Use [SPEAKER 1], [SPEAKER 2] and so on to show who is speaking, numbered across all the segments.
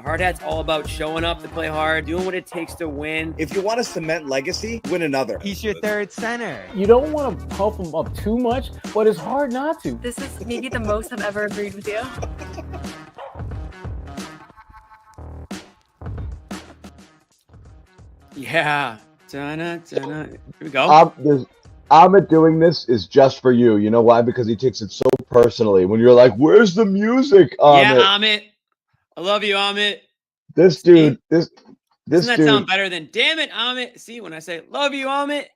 [SPEAKER 1] Hard Hat's all about showing up to play hard, doing what it takes to win.
[SPEAKER 2] If you want to cement legacy, win another.
[SPEAKER 3] He's your third center.
[SPEAKER 4] You don't want to pump him up too much, but it's hard not to.
[SPEAKER 5] This is maybe the most I've ever agreed with you.
[SPEAKER 1] Yeah. Here we go.
[SPEAKER 6] Amit doing this is just for you. You know why? Because he takes it so personally. When you're like, "Where's the music?" Amit?
[SPEAKER 1] Yeah, Amit. I love you, Amit.
[SPEAKER 6] This dude, this
[SPEAKER 1] Doesn't that
[SPEAKER 6] dude,
[SPEAKER 1] sound better than "damn it, Amit"? See, when I say "love you, Amit,"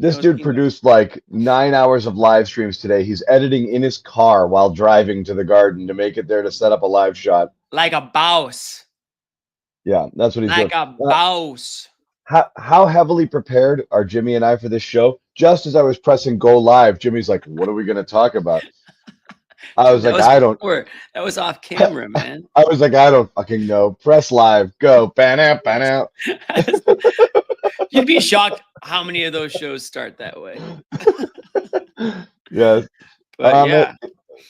[SPEAKER 6] this dude produced like 9 hours of live streams today. He's editing in his car while driving to the Garden to make it there to set up a live shot.
[SPEAKER 1] like a boss.
[SPEAKER 6] Yeah, that's what he's
[SPEAKER 1] Like
[SPEAKER 6] doing.
[SPEAKER 1] a boss.
[SPEAKER 6] How heavily prepared are Jimmy and I for this show? Just as I was pressing go live, Jimmy's like, "What are we going to talk about?" I was like,
[SPEAKER 1] That was off camera, man.
[SPEAKER 6] I was like, I don't fucking know. Press live, go, ban out.
[SPEAKER 1] You'd be shocked how many of those shows start that way.
[SPEAKER 6] Yes.
[SPEAKER 1] But yeah,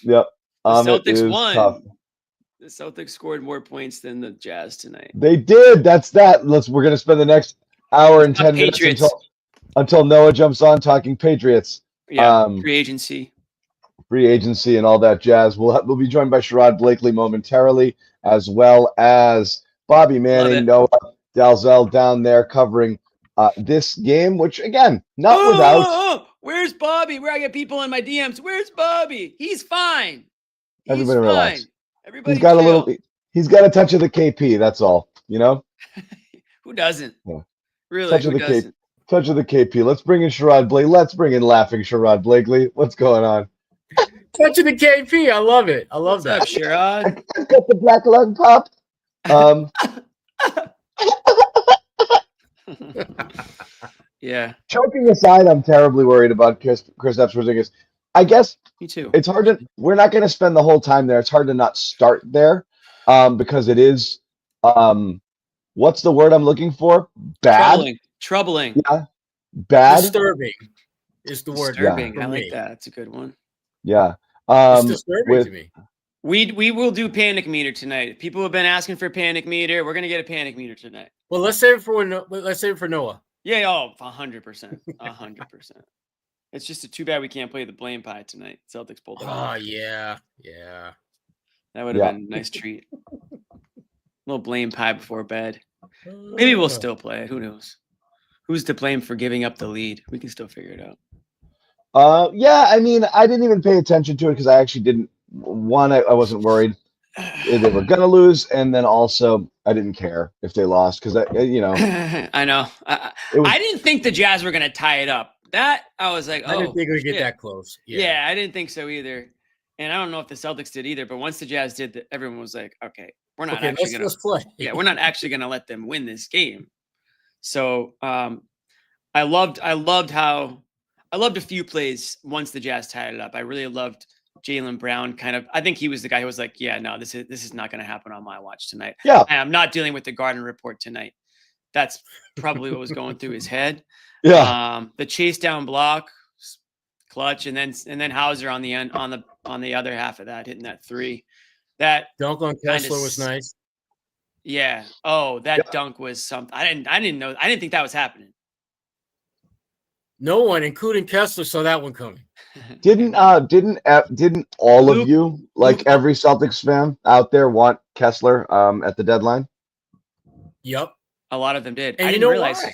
[SPEAKER 6] Yep.
[SPEAKER 1] the Celtics won.
[SPEAKER 6] Tough.
[SPEAKER 1] The Celtics scored more points than the Jazz tonight.
[SPEAKER 6] They did. That's that. We're gonna spend the next hour and 10 minutes until Noah jumps on talking Patriots.
[SPEAKER 1] Yeah, free agency
[SPEAKER 6] and all that jazz. We'll be joined by Sherrod Blakely momentarily, as well as Bobby Manning, Noah Dalzell down there covering this game, which again, not without.
[SPEAKER 1] Where's Bobby? Where I get people in my DMs. Where's Bobby? He's fine.
[SPEAKER 6] Everybody relax.
[SPEAKER 1] Everybody
[SPEAKER 6] he's got
[SPEAKER 1] chill.
[SPEAKER 6] He's got a touch of the KP. That's all. You know.
[SPEAKER 1] Who doesn't?
[SPEAKER 6] Yeah.
[SPEAKER 1] Really?
[SPEAKER 6] Touch of the KP. Touch of the KP. Let's bring in Sherrod Blakely. Let's bring in laughing Sherrod Blakely. What's going on?
[SPEAKER 4] Touch of the KP. I love it. I love that.
[SPEAKER 1] What's up, Sherrod?
[SPEAKER 6] I got the black lung pop.
[SPEAKER 1] Yeah.
[SPEAKER 6] Joking aside, I'm terribly worried about Kristaps Porzingis. I guess
[SPEAKER 1] me too.
[SPEAKER 6] It's hard to. We're not going to spend the whole time there. It's hard to not start there, because it is. What's the word I'm looking for? Bad.
[SPEAKER 1] Troubling.
[SPEAKER 6] Yeah. Bad.
[SPEAKER 4] Disturbing is the word.
[SPEAKER 1] Disturbing. Yeah, I like that. That's a good one.
[SPEAKER 6] Yeah.
[SPEAKER 4] It's disturbing to me.
[SPEAKER 1] We will do panic meter tonight. People have been asking for panic meter. We're gonna get a panic meter tonight.
[SPEAKER 4] Well, let's save it for Noah.
[SPEAKER 1] Yeah, 100%. 100%. It's just too bad we can't play the blame pie tonight. Celtics pulled it off.
[SPEAKER 4] Oh, yeah.
[SPEAKER 1] That would have been a nice treat. A little blame pie before bed. Maybe we'll still play it. Who knows? Who's to blame for giving up the lead? We can still figure it out.
[SPEAKER 6] Yeah, I mean, I didn't even pay attention to it because I actually didn't. One, I wasn't worried they were gonna lose, and then also I didn't care if they lost because
[SPEAKER 1] I know. I didn't think the Jazz were gonna tie it up. That I was like,
[SPEAKER 4] I didn't think we'd get that close.
[SPEAKER 1] Yeah, I didn't think so either. And I don't know if the Celtics did either. But once the Jazz did, everyone was like, okay, we're not actually gonna
[SPEAKER 4] play.
[SPEAKER 1] Yeah, we're not actually gonna let them win this game. So I loved a few plays once the Jazz tied it up. I really loved Jaylen Brown. I think he was the guy who was like, yeah, no, this is not going to happen on my watch tonight.
[SPEAKER 6] Yeah,
[SPEAKER 1] I am not dealing with the Garden report tonight. That's probably what was going through his head.
[SPEAKER 6] Yeah.
[SPEAKER 1] The chase down block, clutch, and then Hauser on the end on the other half of that, hitting that three. That
[SPEAKER 4] dunk on Kessler was nice.
[SPEAKER 1] Yeah. Oh, that dunk was something. I didn't know. I didn't think that was happening.
[SPEAKER 4] No one, including Kessler, saw that one coming.
[SPEAKER 6] Didn't all of you, like every Celtics fan out there, want Kessler at the deadline?
[SPEAKER 4] Yep.
[SPEAKER 1] A lot of them did.
[SPEAKER 4] And
[SPEAKER 1] I didn't realize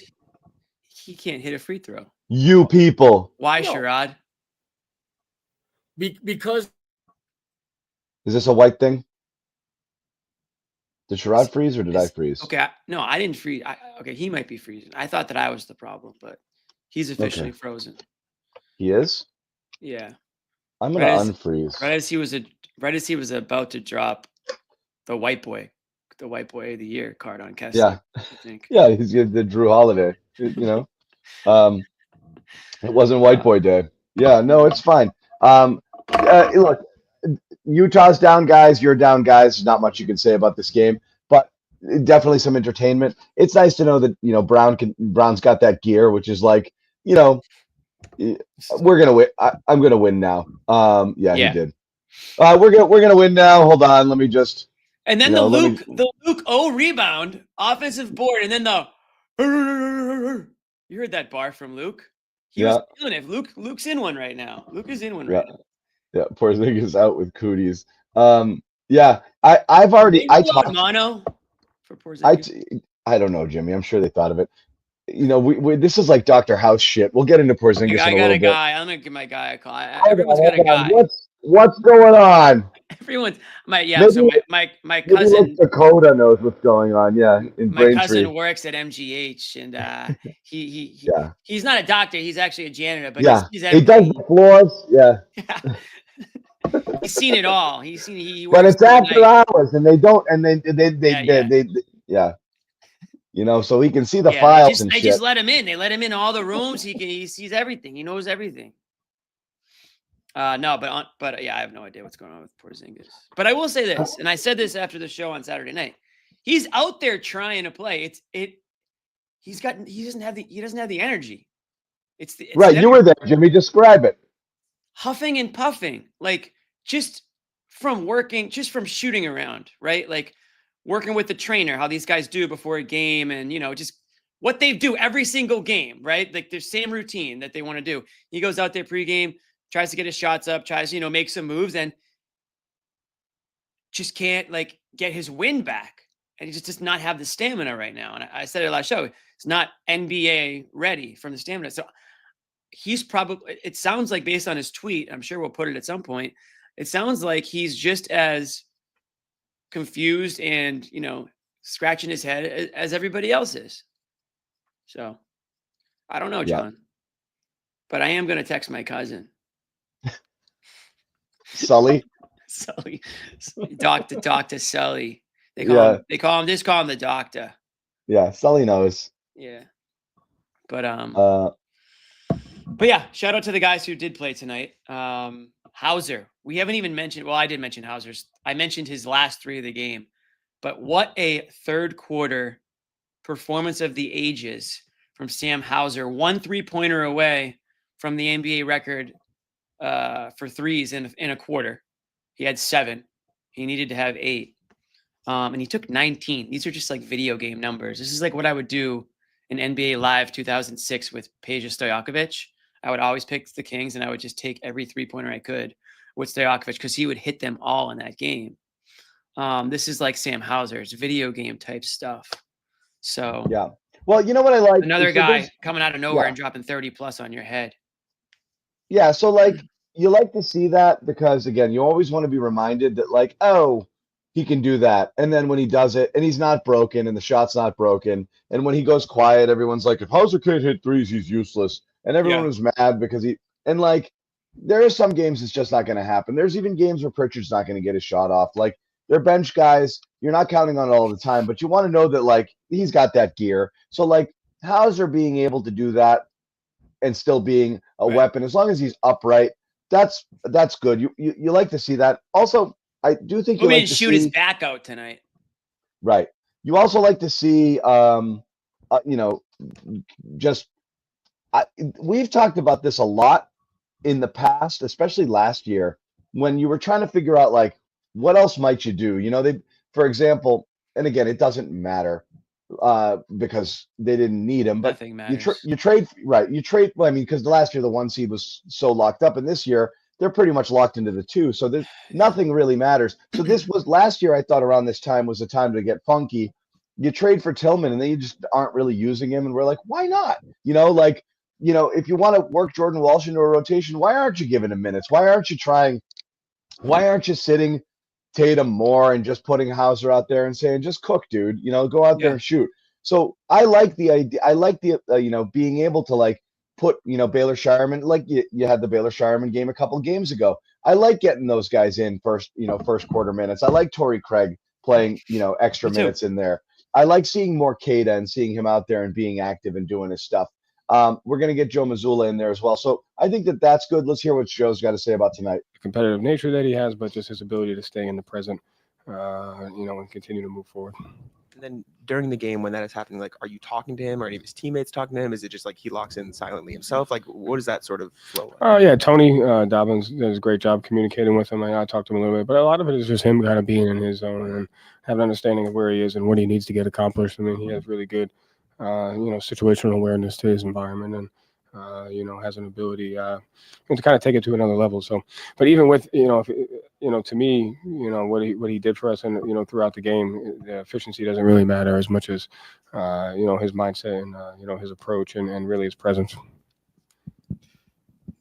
[SPEAKER 1] he can't hit a free throw.
[SPEAKER 6] You people.
[SPEAKER 1] Why, Sherrod?
[SPEAKER 4] Because.
[SPEAKER 6] Is this a white thing? Did Sherrod freeze or did I freeze?
[SPEAKER 1] Okay. No, I didn't freeze. Okay, he might be freezing. I thought that I was the problem, but he's officially frozen.
[SPEAKER 6] He is?
[SPEAKER 1] Yeah.
[SPEAKER 6] I'm gonna unfreeze.
[SPEAKER 1] Right as he was about to drop the white boy of the year card on Kessler.
[SPEAKER 6] Yeah.
[SPEAKER 1] I think.
[SPEAKER 6] Yeah, he's the Drew Holiday. It wasn't White Boy Day. Yeah, no, it's fine. Look, Utah's down, guys. You're down, guys. There's not much you can say about this game, but definitely some entertainment. It's nice to know that Brown's got that gear, which is like, we're gonna win. I'm gonna win now. Yeah, he did. We're gonna win now. Hold on, let me just
[SPEAKER 1] And then
[SPEAKER 6] You know,
[SPEAKER 1] the Luke O rebound, offensive board, and then the you heard that bar from Luke. He was feeling it. Luke's in one right now. Luke is in one right now.
[SPEAKER 6] Yeah, Porzingis out with cooties. Yeah, I've already talked
[SPEAKER 1] mono for Porzingis.
[SPEAKER 6] I don't know, Jimmy. I'm sure they thought of it. You know, we this is like Dr. House shit. We'll get into Porzingis
[SPEAKER 1] I
[SPEAKER 6] in a
[SPEAKER 1] got
[SPEAKER 6] little
[SPEAKER 1] a
[SPEAKER 6] bit.
[SPEAKER 1] guy. I'm gonna give my guy a call. Everyone's got a guy.
[SPEAKER 6] What's going on?
[SPEAKER 1] Everyone's my
[SPEAKER 6] Maybe
[SPEAKER 1] cousin
[SPEAKER 6] Dakota knows what's going on. Yeah, in
[SPEAKER 1] my
[SPEAKER 6] Braintree.
[SPEAKER 1] cousin works at MGH, and he's not a doctor. He's actually a janitor, but he's
[SPEAKER 6] he does the floors. Yeah.
[SPEAKER 1] He's seen it all. He
[SPEAKER 6] but
[SPEAKER 1] works
[SPEAKER 6] it's after hours, and they don't, and they you know, so he can see the files and
[SPEAKER 1] they
[SPEAKER 6] shit.
[SPEAKER 1] just let him in. They let him in all the rooms. He sees everything. He knows everything. No, but I have no idea what's going on with Porzingis. But I will say this, and I said this after the show on Saturday night. He's out there trying to play. He doesn't have the energy. It's
[SPEAKER 6] right. You were there, Jimmy. Describe it.
[SPEAKER 1] Huffing and puffing, like just from shooting around, right? Like working with the trainer, how these guys do before a game, and just what they do every single game, right? Like their same routine that they want to do. He goes out there pregame, tries to get his shots up, tries to make some moves, and just can't get his wind back. And he just does not have the stamina right now. And I said it last show, it's not NBA ready from the stamina. So he's probably, it sounds like based on his tweet, I'm sure we'll put it at some point, it sounds like he's just as confused and, scratching his head as everybody else is. So I don't know, John, but I am going to text my cousin.
[SPEAKER 6] Sully.
[SPEAKER 1] Dr. Sully. They call him the doctor.
[SPEAKER 6] Yeah, Sully knows.
[SPEAKER 1] Yeah. But yeah, shout out to the guys who did play tonight. Hauser. We haven't even mentioned, I did mention Hauser's. I mentioned his last three of the game. But what a third quarter performance of the ages from Sam Hauser. 1 3-pointer away from the NBA record for threes in a quarter. He had 7. He needed to have 8. And he took 19. These are just like video game numbers. This is like what I would do in NBA Live 2006 with Peja Stojakovic. I would always pick the Kings, and I would just take every 3-pointer I could with Stojakovic because he would hit them all in that game. This is like Sam Hauser's video game type stuff. So
[SPEAKER 6] yeah. Well, you know what I like?
[SPEAKER 1] Another guy coming out of nowhere and dropping 30 plus on your head.
[SPEAKER 6] Yeah. So you like to see that because again, you always want to be reminded that he can do that. And then when he does it and he's not broken and the shot's not broken. And when he goes quiet, everyone's like, if Hauser can't hit threes, he's useless. And everyone was mad because there are some games it's just not going to happen. There's even games where Pritchard's not going to get his shot off. They're bench guys. You're not counting on it all the time, but you want to know that he's got that gear. So Hauser being able to do that and still being a weapon, as long as he's upright, that's good. You like to see that. Also, I do think you like to
[SPEAKER 1] shoot his back out tonight.
[SPEAKER 6] Right. You also like to see, we've talked about this a lot in the past, especially last year, when you were trying to figure out what else might you do? For example, and again, it doesn't matter because they didn't need him, but
[SPEAKER 1] nothing matters.
[SPEAKER 6] You trade. Well, I mean, because the last year the 1 seed was so locked up, and this year they're pretty much locked into the 2. So nothing really matters. So this was last year. I thought around this time was a time to get funky. You trade for Tillman, and then you just aren't really using him, and we're like, why not? If you want to work Jordan Walsh into a rotation, why aren't you giving him minutes? Why aren't you trying? Why aren't you sitting Tatum more and just putting Hauser out there and saying, just cook, dude, go out there and shoot. So I like the idea. I like the, being able to put, Baylor Shireman, you had the Baylor Shireman game a couple of games ago. I like getting those guys in first quarter minutes. I like Torrey Craig playing, extra minutes in there. I like seeing more Kada and seeing him out there and being active and doing his stuff. We're going to get Joe Mazzulla in there as well. So I think that's good. Let's hear what Joe's got to say about tonight.
[SPEAKER 3] The competitive nature that he has, but just his ability to stay in the present, and continue to move forward. then during the game when that is happening, like, are you talking to him or any of his teammates talking to him? Is it just like he locks in silently himself? Like, what is that sort of flow like?
[SPEAKER 4] Oh yeah, Tony Dobbins does a great job communicating with him. I talked to him a little bit, but a lot of it is just him kind of being in his zone and have an understanding of where he is and what he needs to get accomplished. I mean, he has really good, situational awareness to his environment and, has an ability to kind of take it to another level. So, but even with, to me, what he did for us and, throughout the game, the efficiency doesn't really matter as much as, his mindset and, his approach and really his presence.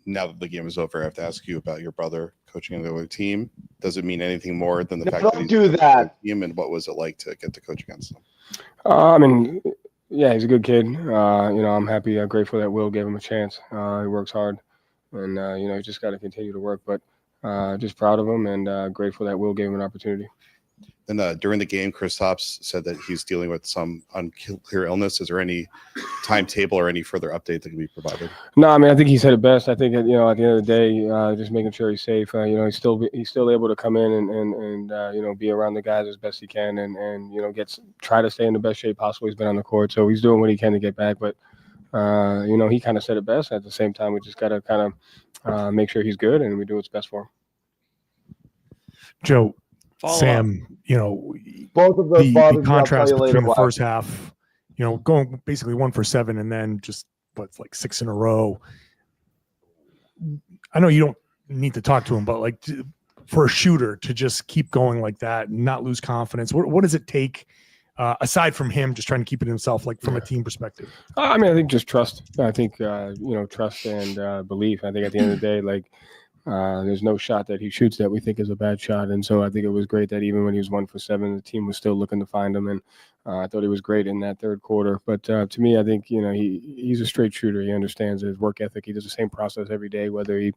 [SPEAKER 7] Now that the game is over, I have to ask you about your brother coaching another team. Does it mean anything more than the fact that he's
[SPEAKER 6] do that?
[SPEAKER 7] Team, and what was it like to get to coach against him?
[SPEAKER 4] I mean, yeah, he's a good kid. I'm happy, grateful that Will gave him a chance. He works hard, and he's just got to continue to work. But just proud of him and grateful that Will gave him an opportunity.
[SPEAKER 7] And during the game, Kristaps said that he's dealing with some unclear illness. Is there any timetable or any further update that can be provided?
[SPEAKER 4] No, I mean, I think he said it best. I think at the end of the day, just making sure he's safe. He's still able to come in and be around the guys as best he can and try to stay in the best shape possible. He's been on the court, so he's doing what he can to get back. But he kind of said it best. At the same time, we just got to kind of make sure he's good and we do what's best for him.
[SPEAKER 8] Joe. Sam,
[SPEAKER 6] both of those
[SPEAKER 8] the contrast between the first half, going basically 1 for 7 and then just like 6 in a row. I know you don't need to talk to him, but like for a shooter to just keep going like that and not lose confidence, what does it take aside from him just trying to keep it himself, like from a team perspective?
[SPEAKER 4] I mean, I think just trust. I think, trust and belief. I think at the end of the day, like, there's no shot that he shoots that we think is a bad shot. And so I think it was great that even when he was 1 for 7, the team was still looking to find him. And I thought he was great in that third quarter. But to me, I think, he's a straight shooter. He understands his work ethic. He does the same process every day, whether he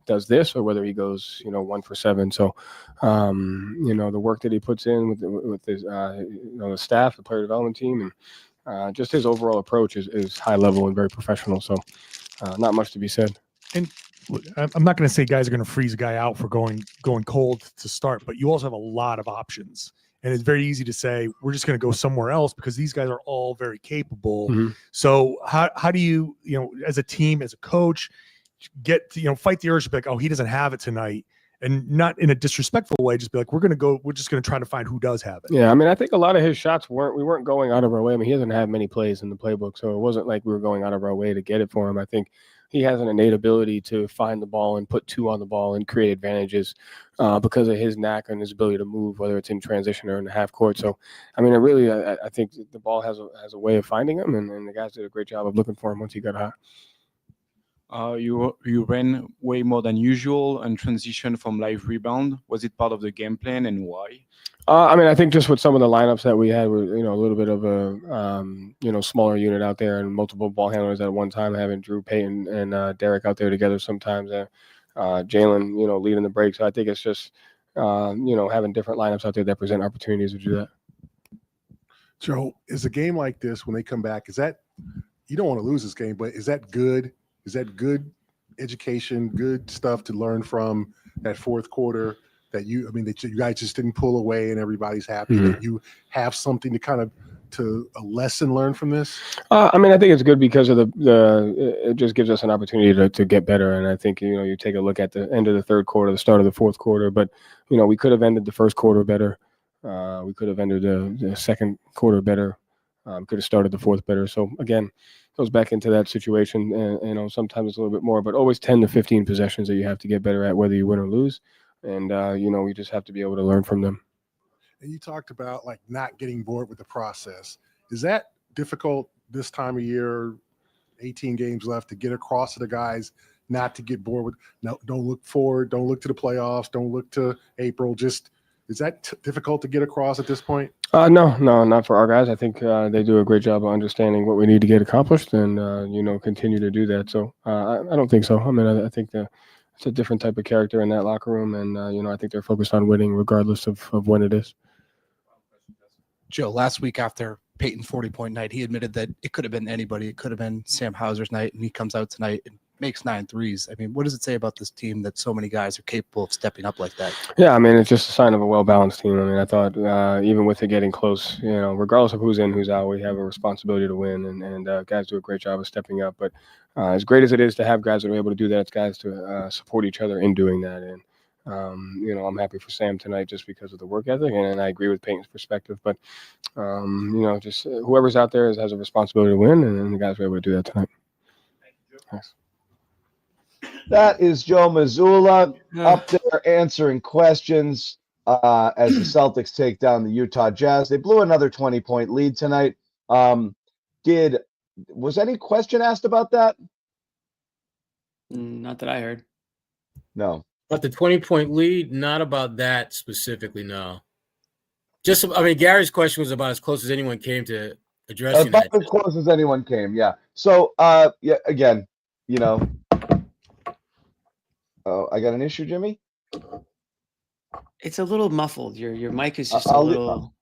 [SPEAKER 4] does this or whether he goes, 1 for 7. So, the work that he puts in with his, the staff, the player development team, and just his overall approach is high level and very professional. So not much to be said.
[SPEAKER 8] And I'm not going to say guys are going to freeze a guy out for going cold to start, but you also have a lot of options. And it's very easy to say, we're just going to go somewhere else because these guys are all very capable. Mm-hmm. So how do you, as a team, as a coach, get to, fight the urge to be like, oh, he doesn't have it tonight. And not in a disrespectful way, just be like, we're just going to try to find who does have it.
[SPEAKER 4] Yeah, I mean, I think a lot of his shots we weren't going out of our way. I mean, he doesn't have many plays in the playbook, so it wasn't like we were going out of our way to get it for him. I think he has an innate ability to find the ball and put 2 on the ball and create advantages because of his knack and his ability to move, whether it's in transition or in the half court. So, I mean, I think the ball has a way of finding him, and the guys did a great job of looking for him once he got hot.
[SPEAKER 9] You ran way more than usual and transition from live rebound. Was it part of the game plan, and why?
[SPEAKER 4] I mean, I think just with some of the lineups that we had, with a little bit of a smaller unit out there and multiple ball handlers at one time, having Drew, Payton, and Derek out there together sometimes, Jalen, leading the break. So I think it's just having different lineups out there that present opportunities to do that.
[SPEAKER 10] Joe, is a game like this when they come back? Is that you don't want to lose this game, but is that good? Is that good education, good stuff to learn from that fourth quarter that you guys just didn't pull away and everybody's happy that you have something to kind of a lesson learned from this?
[SPEAKER 4] I mean, I think it's good because of it just gives us an opportunity to get better. And I think, you take a look at the end of the third quarter, the start of the fourth quarter, but, we could have ended the first quarter better. We could have ended the second quarter better. Could have started the fourth better. So again, goes back into that situation. And, sometimes it's a little bit more, but always 10 to 15 possessions that you have to get better at, whether you win or lose. And, we just have to be able to learn from them.
[SPEAKER 10] And you talked about like not getting bored with the process. Is that difficult this time of year, 18 games left, to get across to the guys, not to get bored with, no, don't look forward, don't look to the playoffs, don't look to April. Just, is that difficult to get across at this point?
[SPEAKER 4] No, not for our guys. I think they do a great job of understanding what we need to get accomplished and, continue to do that. So I don't think so. I mean, I think it's a different type of character in that locker room. And, I think they're focused on winning regardless of when it is.
[SPEAKER 11] Joe, last week after Peyton's 40-point night, he admitted that it could have been anybody. It could have been Sam Hauser's night, and he comes out tonight and makes 9 threes. I mean, what does it say about this team that so many guys are capable of stepping up like that?
[SPEAKER 4] Yeah, I mean, it's just a sign of a well-balanced team. I mean, I thought even with it getting close, regardless of who's in, who's out, we have a responsibility to win, and guys do a great job of stepping up. But as great as it is to have guys that are able to do that, it's guys to support each other in doing that. And I'm happy for Sam tonight just because of the work ethic, and I agree with Peyton's perspective. But just whoever's out there has a responsibility to win, and the guys were able to do that tonight. Thanks.
[SPEAKER 6] That is Joe Mazzulla up there answering questions as the Celtics take down the Utah Jazz. They blew another 20-point lead tonight. Was any question asked about that?
[SPEAKER 1] Not that I heard.
[SPEAKER 6] No.
[SPEAKER 12] But the 20-point lead, not about that specifically, no. Gary's question was about as close as anyone came to addressing
[SPEAKER 6] About
[SPEAKER 12] that.
[SPEAKER 6] as close as anyone came, yeah. So, again, oh, I got an issue, Jimmy?
[SPEAKER 1] It's a little muffled. Your mic is just
[SPEAKER 6] I'm going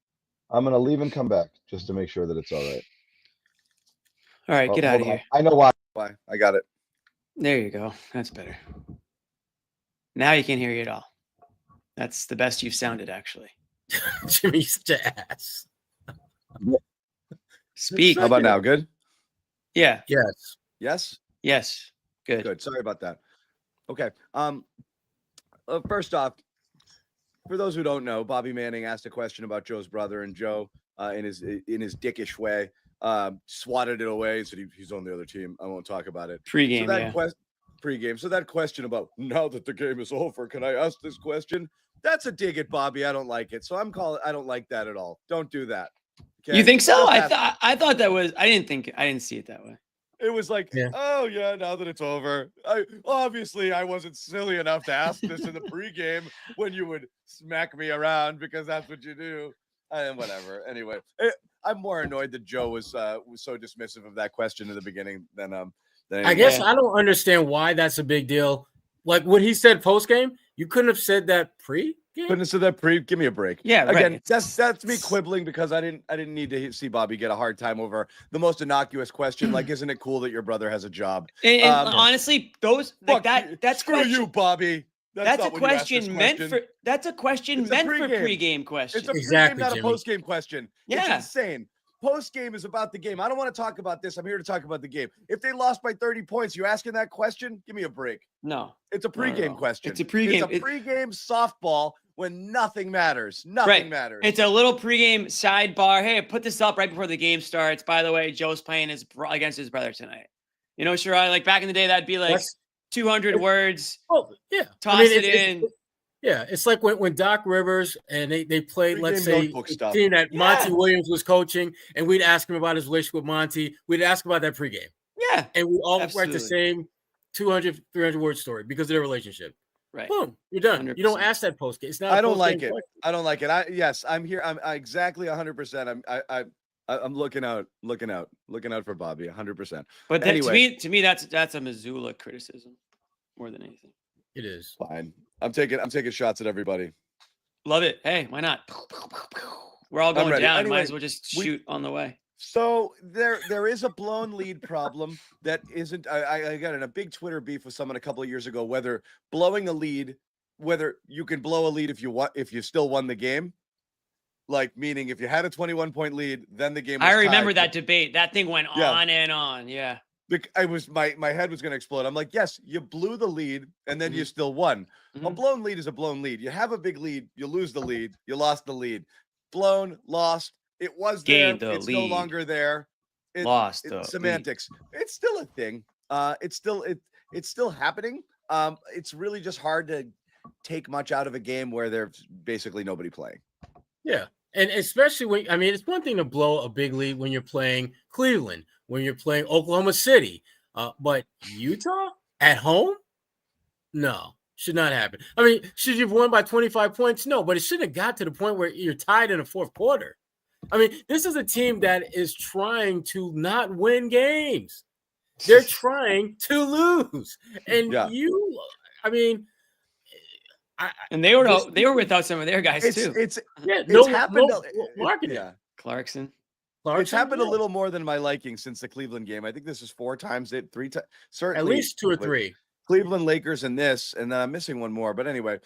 [SPEAKER 6] to leave and come back just to make sure that it's all right.
[SPEAKER 1] All right, get out of here.
[SPEAKER 6] I know why. I got it.
[SPEAKER 1] There you go. That's better. Now you can't hear you at all. That's the best you've sounded, actually.
[SPEAKER 12] Jimmy, you're such an ass.
[SPEAKER 1] Speak.
[SPEAKER 2] How about now? Good?
[SPEAKER 1] Yeah.
[SPEAKER 12] Yes.
[SPEAKER 2] Yes?
[SPEAKER 1] Yes. Good.
[SPEAKER 2] Good. Sorry about that. Okay. First off, for those who don't know, Bobby Manning asked a question about Joe's brother, and Joe, in his dickish way, swatted it away and said he's on the other team. I won't talk about it.
[SPEAKER 1] Pre-game,
[SPEAKER 2] Pre-game. So that question about now that the game is over, can I ask this question? That's a dig at Bobby. I don't like it. So I don't like that at all. Don't do that. Okay?
[SPEAKER 1] You think so? I thought that was. I didn't see it that way.
[SPEAKER 2] It was like, oh yeah, now that it's over. I wasn't silly enough to ask this in the pregame when you would smack me around because that's what you do. And whatever. Anyway, I'm more annoyed that Joe was so dismissive of that question in the beginning than
[SPEAKER 12] I guess I don't understand why that's a big deal. Like when he said post game, you couldn't have said that pre.
[SPEAKER 2] Couldn't have said that pre. Give me a break.
[SPEAKER 1] Yeah,
[SPEAKER 2] again,
[SPEAKER 1] right.
[SPEAKER 2] that's me quibbling because I didn't need to see Bobby get a hard time over the most innocuous question. Like, isn't it cool that your brother has a job?
[SPEAKER 1] And honestly, that's
[SPEAKER 2] screw you, Bobby.
[SPEAKER 1] That's a question meant for. That's a question meant for pregame question.
[SPEAKER 2] It's a pregame, not a postgame question.
[SPEAKER 1] Yeah,
[SPEAKER 2] it's insane. Postgame is about the game. I don't want to talk about this. I'm here to talk about the game. If they lost by 30 points, you asking that question? Give me a break.
[SPEAKER 1] No,
[SPEAKER 2] it's a pregame question.
[SPEAKER 1] It's a pregame.
[SPEAKER 2] It's a pregame softball when nothing matters. Nothing matters.
[SPEAKER 1] It's a little pregame sidebar. Hey, put this up right before the game starts. By the way, Joe's playing against his brother tonight. Sherrod, like back in the day, that'd be like 200 words.
[SPEAKER 12] Oh, yeah.
[SPEAKER 1] Toss it in.
[SPEAKER 12] It's like when Doc Rivers and they played, let's say, a team that Monty Williams was coaching, and we'd ask him about his relationship with Monty. We'd ask him about that pregame.
[SPEAKER 1] Yeah.
[SPEAKER 12] And we all write the same 200, 300 word story because of their relationship.
[SPEAKER 1] Right.
[SPEAKER 12] Boom. You're done.
[SPEAKER 1] 100%.
[SPEAKER 12] You don't ask that postgame. It's not.
[SPEAKER 2] I don't like it. I don't like it. I'm here. I'm exactly 100%. I'm looking out for Bobby 100%.
[SPEAKER 1] But
[SPEAKER 2] anyway,
[SPEAKER 1] to me, that's a Mazzulla criticism more than anything.
[SPEAKER 12] It is
[SPEAKER 2] fine. I'm taking shots at everybody.
[SPEAKER 1] Love it. Hey, why not? We're all going down.
[SPEAKER 2] Anyway,
[SPEAKER 1] might as well just shoot on the way.
[SPEAKER 2] So there is a blown lead problem that isn't. I got in a big Twitter beef with someone a couple of years ago whether blowing a lead, whether you can blow a lead if you still won the game. Like, meaning if you had a 21-point lead, then the game was
[SPEAKER 1] I remember
[SPEAKER 2] tied.
[SPEAKER 1] that debate. That thing went on and on. Yeah.
[SPEAKER 2] My head was going to explode. I'm like, yes, you blew the lead and then you still won. A blown lead is a blown lead. You have a big lead, you lose the lead, you lost the lead. Blown, lost. It was there. It's no longer there.
[SPEAKER 1] Lost.
[SPEAKER 2] Semantics. It's still a thing. It's still happening. It's really just hard to take much out of a game where there's basically nobody playing.
[SPEAKER 12] Yeah. And especially it's one thing to blow a big lead when you're playing Cleveland, when you're playing Oklahoma City, but Utah at home? No, should not happen. Should you have won by 25 points? No, but it shouldn't have got to the point where you're tied in the fourth quarter. This is a team that is trying to not win games. They're trying to lose. And
[SPEAKER 1] and they were without some of their guys too.
[SPEAKER 2] It's happened.
[SPEAKER 12] Marketing.
[SPEAKER 1] Clarkson.
[SPEAKER 2] It's happened a little more than my liking since the Cleveland game. I think this is 4 times it, 3 times, certainly
[SPEAKER 12] At least 2 or 3.
[SPEAKER 2] Cleveland, Lakers, and this, and then I'm missing one more. But anyway,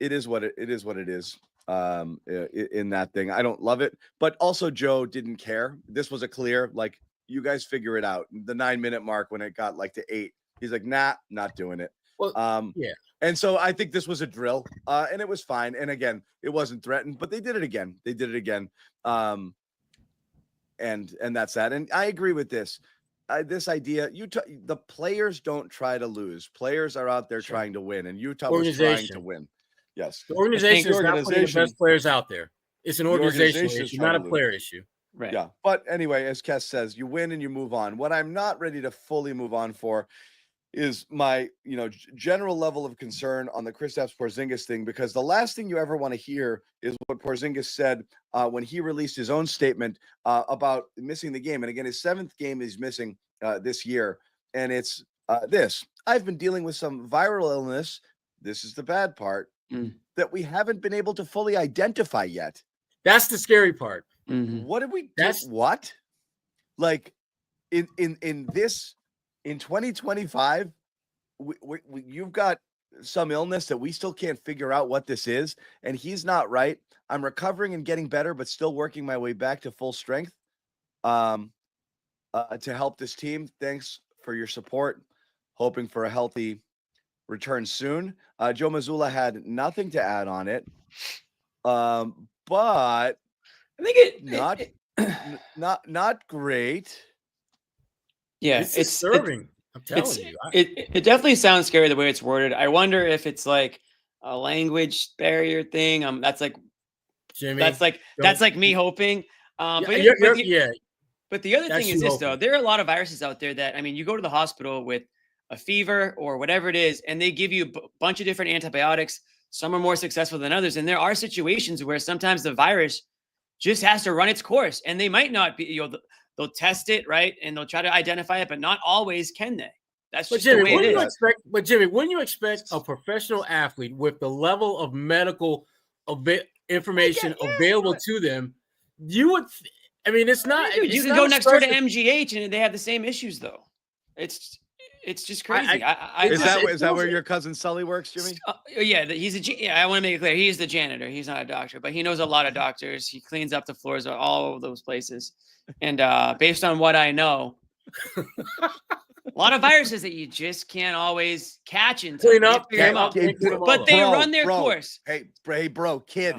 [SPEAKER 2] it is what it is. What it is. In that thing, I don't love it, but also Joe didn't care. This was a clear, like, you guys figure it out. The 9-minute mark when it got like to 8, he's like, nah, not doing it.
[SPEAKER 12] Well, yeah.
[SPEAKER 2] And so I think this was a drill, and it was fine. And again, it wasn't threatened, but they did it again. And that's that. And I agree with this. This idea, the players don't try to lose. Players are out there trying to win, and Utah was trying to win. Yes,
[SPEAKER 12] the organization is not putting the best players out there. It's an organizational issue, not a player issue.
[SPEAKER 1] Right.
[SPEAKER 2] Yeah. But anyway, as Kes says, you win and you move on. What I'm not ready to fully move on for is my, general level of concern on the Kristaps Porzingis thing, because the last thing you ever want to hear is what Porzingis said when he released his own statement about missing the game. And again, his 7th game he's missing this year. And it's this. I've been dealing with some viral illness. This is the bad part that we haven't been able to fully identify yet.
[SPEAKER 12] That's the scary part.
[SPEAKER 2] What did we do? What? Like in 2025, you've got some illness that we still can't figure out what this is, and he's not right. I'm recovering and getting better, but still working my way back to full strength to help this team. Thanks for your support. Hoping for a healthy return soon. Joe Mazzulla had nothing to add on it, but
[SPEAKER 1] I think
[SPEAKER 2] not great.
[SPEAKER 1] Yeah,
[SPEAKER 12] it's disturbing. I'm telling you,
[SPEAKER 1] it definitely sounds scary the way it's worded. I wonder if it's like a language barrier thing. That's like
[SPEAKER 12] Jimmy.
[SPEAKER 1] That's like me hoping. But the other thing is this though: there are a lot of viruses out there that, I mean, you go to the hospital with a fever or whatever it is, and they give you a bunch of different antibiotics. Some are more successful than others, and there are situations where sometimes the virus just has to run its course, and they might not be. They'll test it, right, and they'll try to identify it, but not always can they. That's just the way it is.
[SPEAKER 12] But Jimmy, wouldn't you expect a professional athlete with the level of medical information available to them? You would. I mean, it's not.
[SPEAKER 1] Dude, you can go next door to MGH, and they have the same issues, though. It's just crazy.
[SPEAKER 2] Is that where your cousin Sully works, Jimmy?
[SPEAKER 1] Yeah, I want to make it clear. He's the janitor. He's not a doctor, but he knows a lot of doctors. He cleans up the floors of all of those places. And based on what I know, a lot of viruses that you just can't always catch and
[SPEAKER 12] clean up,
[SPEAKER 1] but they run their course.
[SPEAKER 2] Hey, bro, kid.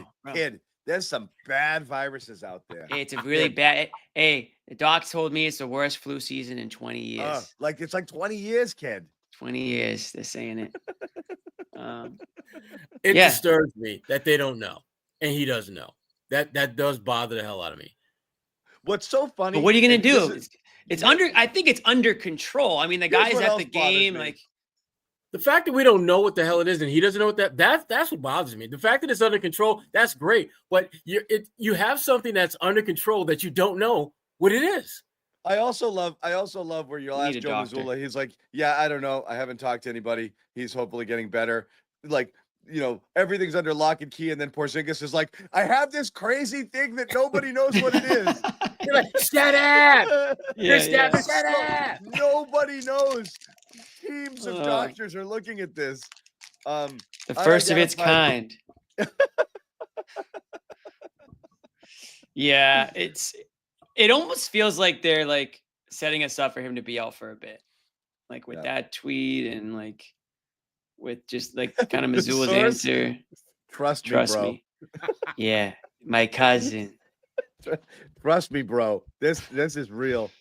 [SPEAKER 2] There's some bad viruses out there.
[SPEAKER 1] Hey, it's a really bad. Hey, the doc told me it's the worst flu season in 20 years.
[SPEAKER 2] It's like 20 years, kid.
[SPEAKER 1] 20 years, they're saying it.
[SPEAKER 12] It disturbs me that they don't know, and he doesn't know. That does bother the hell out of me.
[SPEAKER 2] What's so funny?
[SPEAKER 1] But what are you going to do? I think it's under control. I mean, the guys at the game, like.
[SPEAKER 12] The fact that we don't know what the hell it is, and he doesn't know what that's what bothers me. The fact that it's under control, that's great. But you have something that's under control that you don't know what it is.
[SPEAKER 2] I also love where you'll ask Joe Mazzulla. He's like, yeah, I don't know. I haven't talked to anybody. He's hopefully getting better. Like, everything's under lock and key. And then Porzingis is like, I have this crazy thing that nobody knows what it is.
[SPEAKER 12] You're like, shut up. Shut up.
[SPEAKER 2] Nobody knows. Teams of doctors are looking at this.
[SPEAKER 1] The first of its kind. Yeah, it almost feels like they're like setting us up for him to be out for a bit, like with that tweet and like with just like kind of Mazzulla's answer.
[SPEAKER 2] Trust me.
[SPEAKER 1] Yeah, my cousin.
[SPEAKER 2] Trust me, bro. This is real.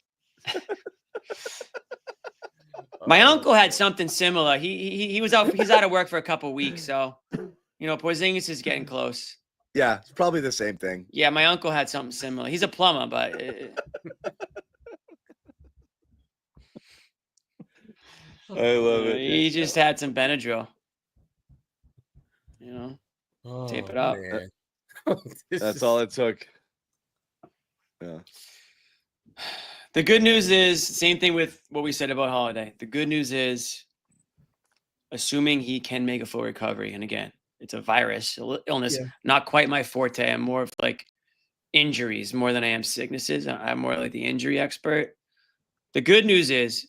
[SPEAKER 1] My uncle had something similar. He was out. He's out of work for a couple of weeks, so Porzingis is getting close.
[SPEAKER 2] Yeah, it's probably the same thing.
[SPEAKER 1] Yeah, my uncle had something similar. He's a plumber, but
[SPEAKER 2] I love it.
[SPEAKER 1] He just had some Benadryl. Tape it up.
[SPEAKER 2] That's all it took. Yeah.
[SPEAKER 1] The good news is, same thing with what we said about Holiday. The good news is, assuming he can make a full recovery, and again, it's a virus, illness, not quite my forte. I'm more of like injuries more than I am sicknesses. I'm more like the injury expert. The good news is,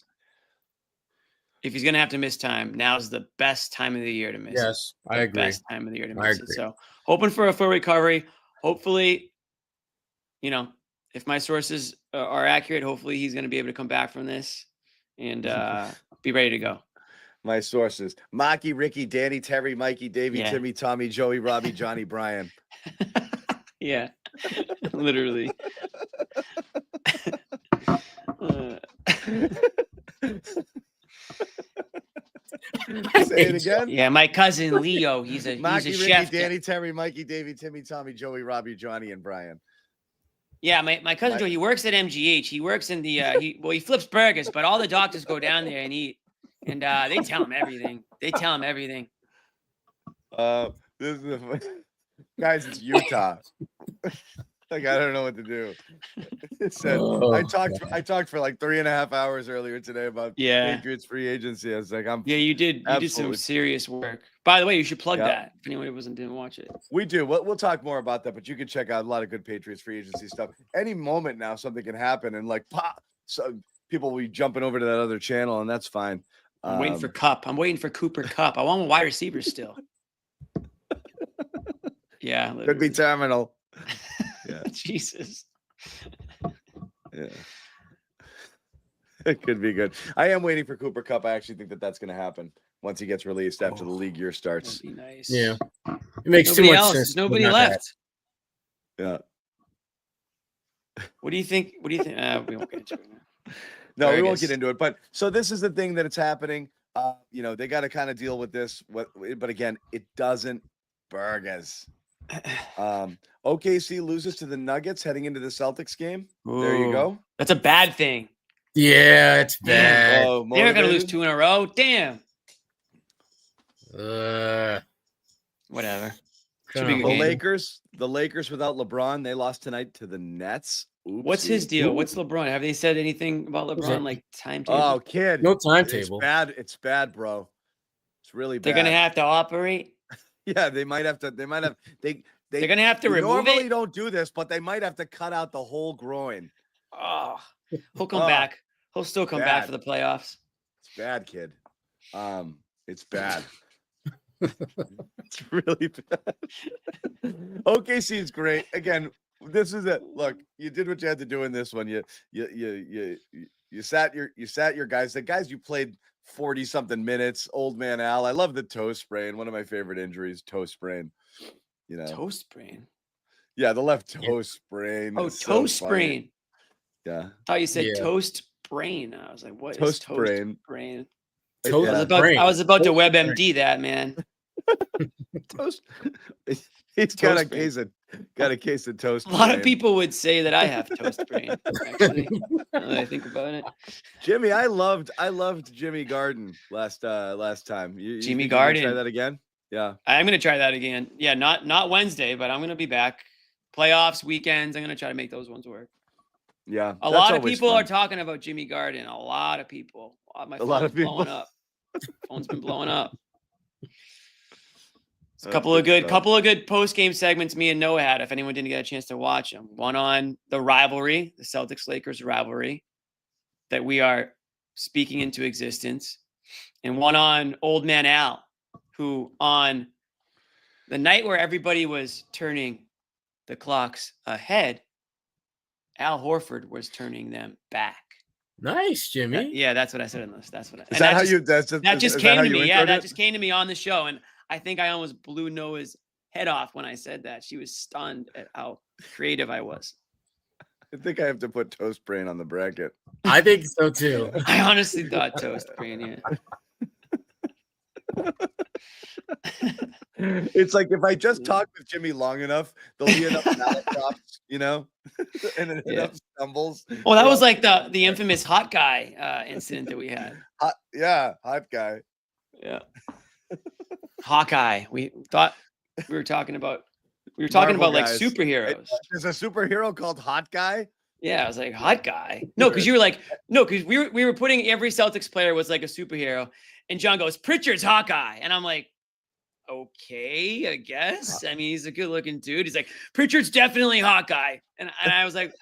[SPEAKER 1] if he's going to have to miss time, now's the best time of the year to miss it.
[SPEAKER 12] Yes, I agree.
[SPEAKER 1] Best time of the year to
[SPEAKER 12] I
[SPEAKER 1] miss it.
[SPEAKER 12] agree.
[SPEAKER 1] So hoping for a full recovery. Hopefully, if my sources are accurate, hopefully he's going to be able to come back from this and be ready to go.
[SPEAKER 2] My sources: Maki, Ricky, Danny, Terry, Mikey, Davey,
[SPEAKER 1] Yeah.
[SPEAKER 2] Timmy, Tommy, Joey, Robbie, Johnny, Brian.
[SPEAKER 1] Yeah, literally.
[SPEAKER 2] Say it again.
[SPEAKER 1] Yeah, my cousin Leo. He's a
[SPEAKER 2] Maki,
[SPEAKER 1] he's a
[SPEAKER 2] Ricky,
[SPEAKER 1] chef.
[SPEAKER 2] Danny, Terry, Mikey, Davey, Timmy, Tommy, Joey, Robbie, Johnny, and Brian.
[SPEAKER 1] Yeah, my cousin Joe. He works at MGH. He works in the he flips burgers, but all the doctors go down there and eat, and they tell him everything. They tell him everything.
[SPEAKER 2] This is guys. It's Utah. Like, I don't know what to do. It said, I talked for like 3.5 hours earlier today about Patriots free agency. I was like,
[SPEAKER 1] you did some serious work. By the way, you should plug that if anyone didn't watch it.
[SPEAKER 2] We do. We'll talk more about that, but you can check out a lot of good Patriots free agency stuff. Any moment now, something can happen, and like pop, so people will be jumping over to that other channel, and that's fine.
[SPEAKER 1] I'm waiting for Cup. I'm waiting for Cooper Cup. I want wide receivers still. Yeah,
[SPEAKER 2] could be terminal.
[SPEAKER 1] Yeah, Jesus.
[SPEAKER 2] Yeah, it could be good. I am waiting for Cooper Cup. I actually think that's going to happen once he gets released after the league year starts.
[SPEAKER 1] That'd be nice.
[SPEAKER 12] Yeah, it makes
[SPEAKER 1] nobody
[SPEAKER 12] too much
[SPEAKER 1] else.
[SPEAKER 12] sense.
[SPEAKER 1] Nobody left.
[SPEAKER 2] Yeah.
[SPEAKER 1] What do you think? We won't get into it now.
[SPEAKER 2] No, we won't get into it. But so this is the thing that it's happening. They got to kind of deal with this. But again, it doesn't burgers. OKC loses to the Nuggets heading into the Celtics game.
[SPEAKER 1] Ooh,
[SPEAKER 2] there you go.
[SPEAKER 1] That's a bad thing.
[SPEAKER 12] Yeah, it's bad.
[SPEAKER 2] Oh,
[SPEAKER 1] they're going to lose 2 in a row. Damn. Whatever. Should be a good game.
[SPEAKER 2] The Lakers without LeBron, they lost tonight to the Nets. Oopsie.
[SPEAKER 1] What's his deal? What's LeBron? Have they said anything about LeBron, like timetable?
[SPEAKER 2] Oh, kid.
[SPEAKER 12] No timetable.
[SPEAKER 2] It's bad, bro. It's really bad.
[SPEAKER 1] They're going to have to operate.
[SPEAKER 2] Yeah, they might have to. They're
[SPEAKER 1] going to have to remove
[SPEAKER 2] normally
[SPEAKER 1] it.
[SPEAKER 2] Don't do this, but they might have to cut out the whole groin.
[SPEAKER 1] Oh, he'll come back. He'll still come back for the playoffs.
[SPEAKER 2] It's bad, kid. It's bad. It's really bad. OKC is great. Again, this is it. Look, you did what you had to do in this one. You sat your guys. The guys you played 40-something minutes. Old man Al. I love the toe sprain. One of my favorite injuries, toe sprain.
[SPEAKER 1] Toe sprain.
[SPEAKER 2] Yeah, the left toe sprain.
[SPEAKER 1] Oh, toe sprain.
[SPEAKER 2] Yeah.
[SPEAKER 1] I thought you said toast brain. I was like, what
[SPEAKER 2] toast
[SPEAKER 1] is toast brain?
[SPEAKER 2] I
[SPEAKER 1] was about to WebMD that, man.
[SPEAKER 2] Toast. He's got a case of toast.
[SPEAKER 1] A lot of people would say that I have toast brain. Actually, now that I think about it.
[SPEAKER 2] Jimmy, I loved Jimmy Garden last time.
[SPEAKER 1] Jimmy Garden.
[SPEAKER 2] Try that again. Yeah,
[SPEAKER 1] I'm gonna try that again. Yeah, not Wednesday, but I'm gonna be back. Playoffs, weekends. I'm gonna try to make those ones work.
[SPEAKER 2] Yeah,
[SPEAKER 1] a lot of people are talking about Jimmy Garden. A lot of people. My phone's blowing up. Phone's been blowing up. A couple of good post-game segments me and Noah had, if anyone didn't get a chance to watch them. One on the rivalry, the Celtics-Lakers rivalry that we are speaking into existence. And one on Old Man Al, who on the night where everybody was turning the clocks ahead, Al Horford was turning them back.
[SPEAKER 12] Nice, Jimmy.
[SPEAKER 1] Yeah, that's what I said in this. That's what I.
[SPEAKER 2] That
[SPEAKER 1] just came to me. Yeah, that just came to me on the show, and I think I almost blew Noah's head off when I said that. She was stunned at how creative I was.
[SPEAKER 2] I think I have to put toast brain on the bracket.
[SPEAKER 12] I think so too.
[SPEAKER 1] I honestly thought toast brain. Yeah.
[SPEAKER 2] It's like if I just talk with Jimmy long enough, there'll be enough mallet drops, and enough stumbles.
[SPEAKER 1] Well, that was like the infamous hot guy incident that we had.
[SPEAKER 2] Hot guy.
[SPEAKER 1] Yeah. Hawkeye. We thought we were talking about like
[SPEAKER 2] guys.
[SPEAKER 1] Superheroes.
[SPEAKER 2] There's a superhero called Hot Guy.
[SPEAKER 1] Yeah, I was like, hot guy. No, because you were like, no, because we were putting every Celtics player was like a superhero, and John goes, Pritchard's Hawkeye, and I'm like, okay, I guess. I mean, he's a good-looking dude. He's like, Pritchard's definitely Hawkeye, and I was like,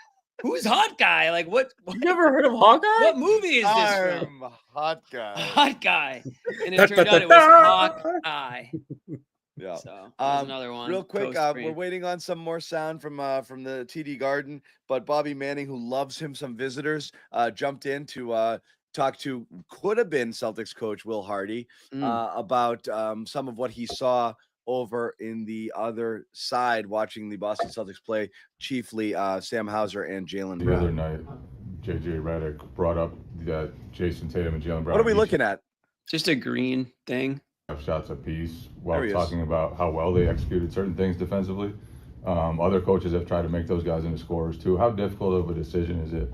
[SPEAKER 1] who's Hawkeye? Like, what?
[SPEAKER 12] You never heard of Hawkeye?
[SPEAKER 1] What movie is this from?
[SPEAKER 2] I'm hot guy.
[SPEAKER 1] Hot guy, and it turned out it was Hawkeye.
[SPEAKER 2] Yeah.
[SPEAKER 1] So that was another one.
[SPEAKER 2] Real quick,
[SPEAKER 1] Coast
[SPEAKER 2] we're
[SPEAKER 1] Green.
[SPEAKER 2] waiting on some more sound from the TD Garden, but Bobby Manning, who loves him some visitors, jumped in to talk to could have been Celtics coach Will Hardy about some of what he saw over in the other side, watching the Boston Celtics play, chiefly Sam Hauser and Jaylen
[SPEAKER 13] The
[SPEAKER 2] Brown.
[SPEAKER 13] other night, JJ Redick brought up that Jason Tatum and Jaylen Brown.
[SPEAKER 2] What are we looking at?
[SPEAKER 1] Just a green thing.
[SPEAKER 13] Shots apiece
[SPEAKER 2] There
[SPEAKER 13] while
[SPEAKER 2] he is.
[SPEAKER 13] talking about how well they executed certain things defensively. Other coaches have tried to make those guys into scorers too. How difficult of a decision is it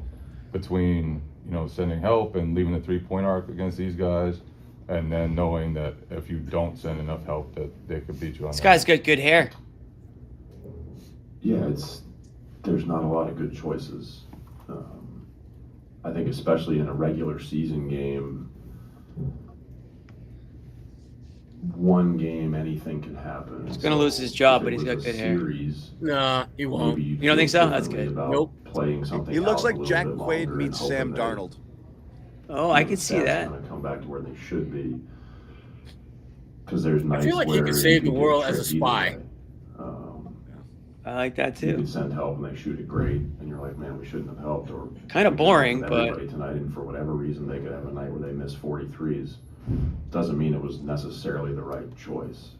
[SPEAKER 13] between, sending help and leaving the 3-point arc against these guys, and then knowing that if you don't send enough help that they could beat you on
[SPEAKER 1] This
[SPEAKER 13] that?
[SPEAKER 1] guy's got good hair.
[SPEAKER 14] Yeah, there's not a lot of good choices. I think especially in a regular season game, one game, anything can happen.
[SPEAKER 1] He's gonna lose his job,
[SPEAKER 14] if
[SPEAKER 1] but
[SPEAKER 14] it
[SPEAKER 1] he's got
[SPEAKER 14] was a
[SPEAKER 1] good hair.
[SPEAKER 14] series,
[SPEAKER 12] Nah, he won't.
[SPEAKER 14] maybe
[SPEAKER 1] You don't think
[SPEAKER 14] feel
[SPEAKER 1] so? That's
[SPEAKER 14] differently
[SPEAKER 1] good.
[SPEAKER 14] about
[SPEAKER 12] Nope.
[SPEAKER 14] Playing something
[SPEAKER 2] He looks
[SPEAKER 14] out
[SPEAKER 2] like
[SPEAKER 14] a little
[SPEAKER 2] Jack
[SPEAKER 14] bit
[SPEAKER 2] Quaid
[SPEAKER 14] longer
[SPEAKER 2] meets
[SPEAKER 14] and
[SPEAKER 2] Sam
[SPEAKER 14] hoping that,
[SPEAKER 2] Darnold.
[SPEAKER 1] Oh, I can see
[SPEAKER 14] the stats
[SPEAKER 1] that.
[SPEAKER 14] Gonna come back to where they should be. Because there's
[SPEAKER 12] I
[SPEAKER 14] nights
[SPEAKER 12] feel like he
[SPEAKER 14] where
[SPEAKER 12] could save
[SPEAKER 14] you
[SPEAKER 12] the
[SPEAKER 14] get
[SPEAKER 12] world as a
[SPEAKER 14] tricked either
[SPEAKER 12] spy.
[SPEAKER 14] way.
[SPEAKER 1] I like that
[SPEAKER 14] You
[SPEAKER 1] too.
[SPEAKER 14] can send help and they shoot it great, and you're like, man, we shouldn't have helped. Or
[SPEAKER 1] Kind of
[SPEAKER 14] we
[SPEAKER 1] boring,
[SPEAKER 14] helped
[SPEAKER 1] but
[SPEAKER 14] everybody tonight, and for whatever reason, they could have a night where they miss 43s. Doesn't mean it was necessarily the right choice.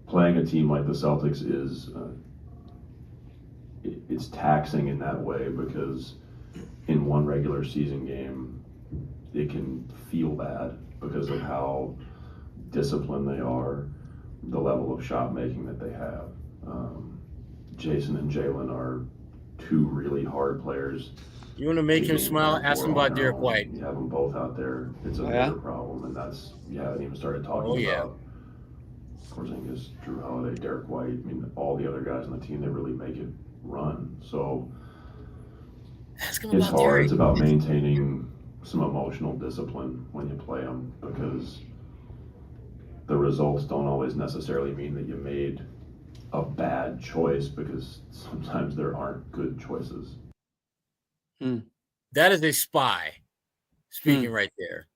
[SPEAKER 14] Playing a team like the Celtics is it's taxing in that way, because in one regular season game, it can feel bad because of how disciplined they are, the level of shot making that they have. Jason and Jaylen are two really hard players.
[SPEAKER 12] You want to make him smile? Ask him about Derek
[SPEAKER 14] Now,
[SPEAKER 12] White.
[SPEAKER 14] You have them both out there. It's a bigger problem, and that's you haven't even started talking about. Porzingis, Drew Holiday, Derek White. I mean, all the other guys on the team that really make it run. So
[SPEAKER 12] Ask him
[SPEAKER 14] it's
[SPEAKER 12] about
[SPEAKER 14] hard.
[SPEAKER 12] Derek.
[SPEAKER 14] It's about maintaining some emotional discipline when you play them, because the results don't always necessarily mean that you made a bad choice, because sometimes there aren't good choices.
[SPEAKER 12] That is a spy speaking right there.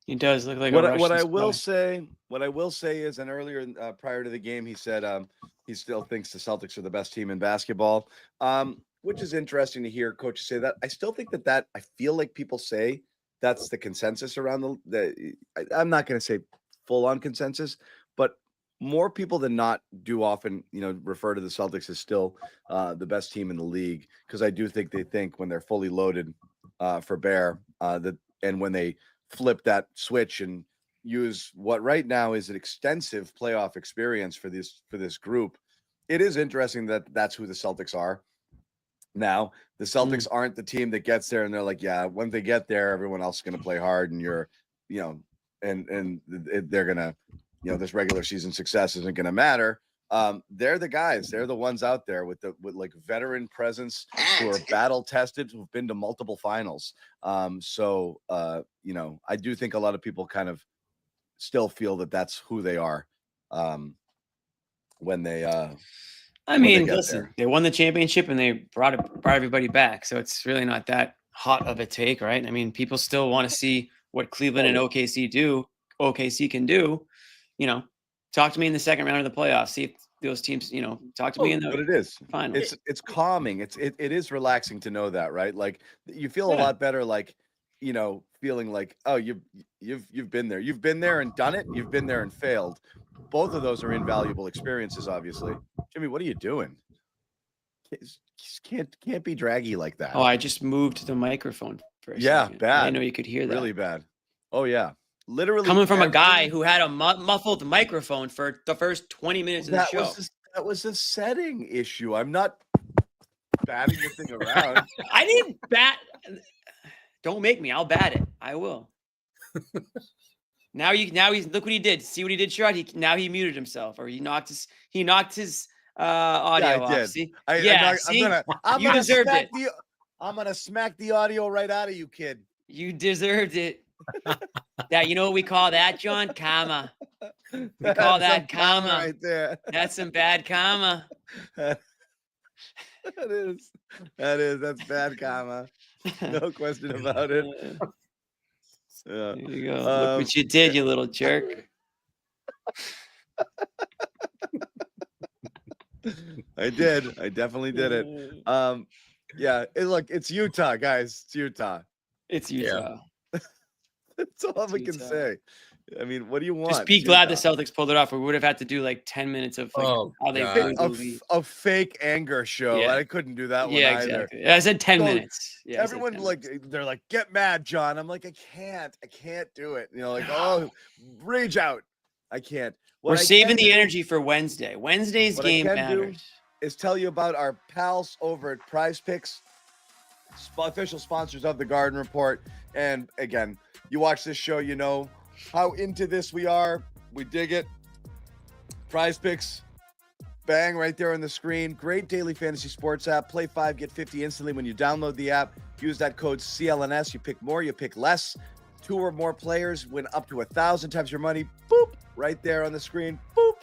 [SPEAKER 1] He does look like
[SPEAKER 2] What
[SPEAKER 1] a
[SPEAKER 2] I,
[SPEAKER 1] Russian
[SPEAKER 2] what I
[SPEAKER 1] spy.
[SPEAKER 2] will say is, and earlier prior to the game, he said he still thinks the Celtics are the best team in basketball, which is interesting to hear coaches say that. I still think that I feel like people say that's the consensus around I'm not going to say full on consensus, but more people than not do often, refer to the Celtics as still the best team in the league, because I do think they think when they're fully loaded for Bear and when they flip that switch and use what right now is an extensive playoff experience for this group. It is interesting that that's who the Celtics are. Now, the Celtics aren't the team that gets there and they're like, yeah, when they get there, everyone else is going to play hard and they're going to, this regular season success isn't going to matter. They're the guys. They're the ones out there with like veteran presence who are battle tested, who've been to multiple finals. I do think a lot of people kind of still feel that that's who they are when they.
[SPEAKER 1] I mean, listen, they won the championship and they brought everybody back, so it's really not that hot of a take, right? I mean, people still want to see what Cleveland and OKC can do. Talk to me in the second round of the playoffs. See if those teams, talk to me in the.
[SPEAKER 2] But it is
[SPEAKER 1] final.
[SPEAKER 2] It's calming. It is relaxing to know that, right? Like you feel a lot better, like feeling like, oh, you've been there. You've been there and done it. You've been there and failed. Both of those are invaluable experiences, obviously. Jimmy, what are you doing? Can't be draggy like that.
[SPEAKER 1] Oh, I just moved the microphone for a second.
[SPEAKER 2] Bad.
[SPEAKER 1] I know you could hear that.
[SPEAKER 2] Really bad. Oh yeah. Literally
[SPEAKER 1] coming from a guy who had a muffled microphone for the first 20 minutes of the show.
[SPEAKER 2] That was a setting issue. I'm not batting the thing around.
[SPEAKER 1] I didn't bat. Don't make me. I'll bat it. I will. Now he's look what he did. See what he did, Sherrod? Now he muted himself, or he knocked his audio
[SPEAKER 2] I
[SPEAKER 1] off.
[SPEAKER 2] did.
[SPEAKER 1] See?
[SPEAKER 2] I'm gonna smack the audio right out of you, kid.
[SPEAKER 1] You deserved it. That, you know what we call that, John? Karma. We call that karma
[SPEAKER 2] right there.
[SPEAKER 1] That's some bad karma.
[SPEAKER 2] That is. That's bad karma. No question about it. Yeah.
[SPEAKER 1] There you go. Look what you did, you little jerk.
[SPEAKER 2] I did. I definitely did it. Yeah. Look, it's Utah, guys. It's Utah.
[SPEAKER 1] It's Utah.
[SPEAKER 2] That's all we can say. I mean, what do you want?
[SPEAKER 1] Just be glad the Celtics pulled it off. We would have had to do like 10 minutes of like how they blew the lead.
[SPEAKER 2] A fake anger show.
[SPEAKER 1] Yeah.
[SPEAKER 2] I couldn't do that one
[SPEAKER 1] Yeah,
[SPEAKER 2] either.
[SPEAKER 1] exactly. I said 10 minutes. Yeah, I said
[SPEAKER 2] everyone
[SPEAKER 1] 10
[SPEAKER 2] like they're like, get mad, John. I'm like, I can't do it. You know, like, oh, rage out. I can't.
[SPEAKER 1] We're saving the energy for Wednesday. Wednesday's game matters.
[SPEAKER 2] Is tell you about our pals over at Prize Picks, official sponsors of the Garden Report. And again, you watch this show, you know how into this we are. We dig it. Prize Picks, bang, right there on the screen. Great daily fantasy sports app. Play 5, get 50 instantly when you download the app. Use that code CLNS. You pick more, you pick less. 2 or more players win up to 1,000 times your money. Boop, right there on the screen. Boop.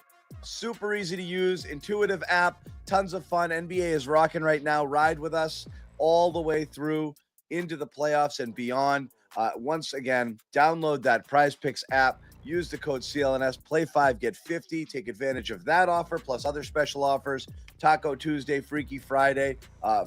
[SPEAKER 2] Super easy to use, intuitive app, tons of fun. NBA is rocking right now. Ride with us all the way through into the playoffs and beyond. Once again, download that Prize Picks app. Use the code CLNS. Play 5, get 50. Take advantage of that offer plus other special offers. Taco Tuesday, Freaky Friday,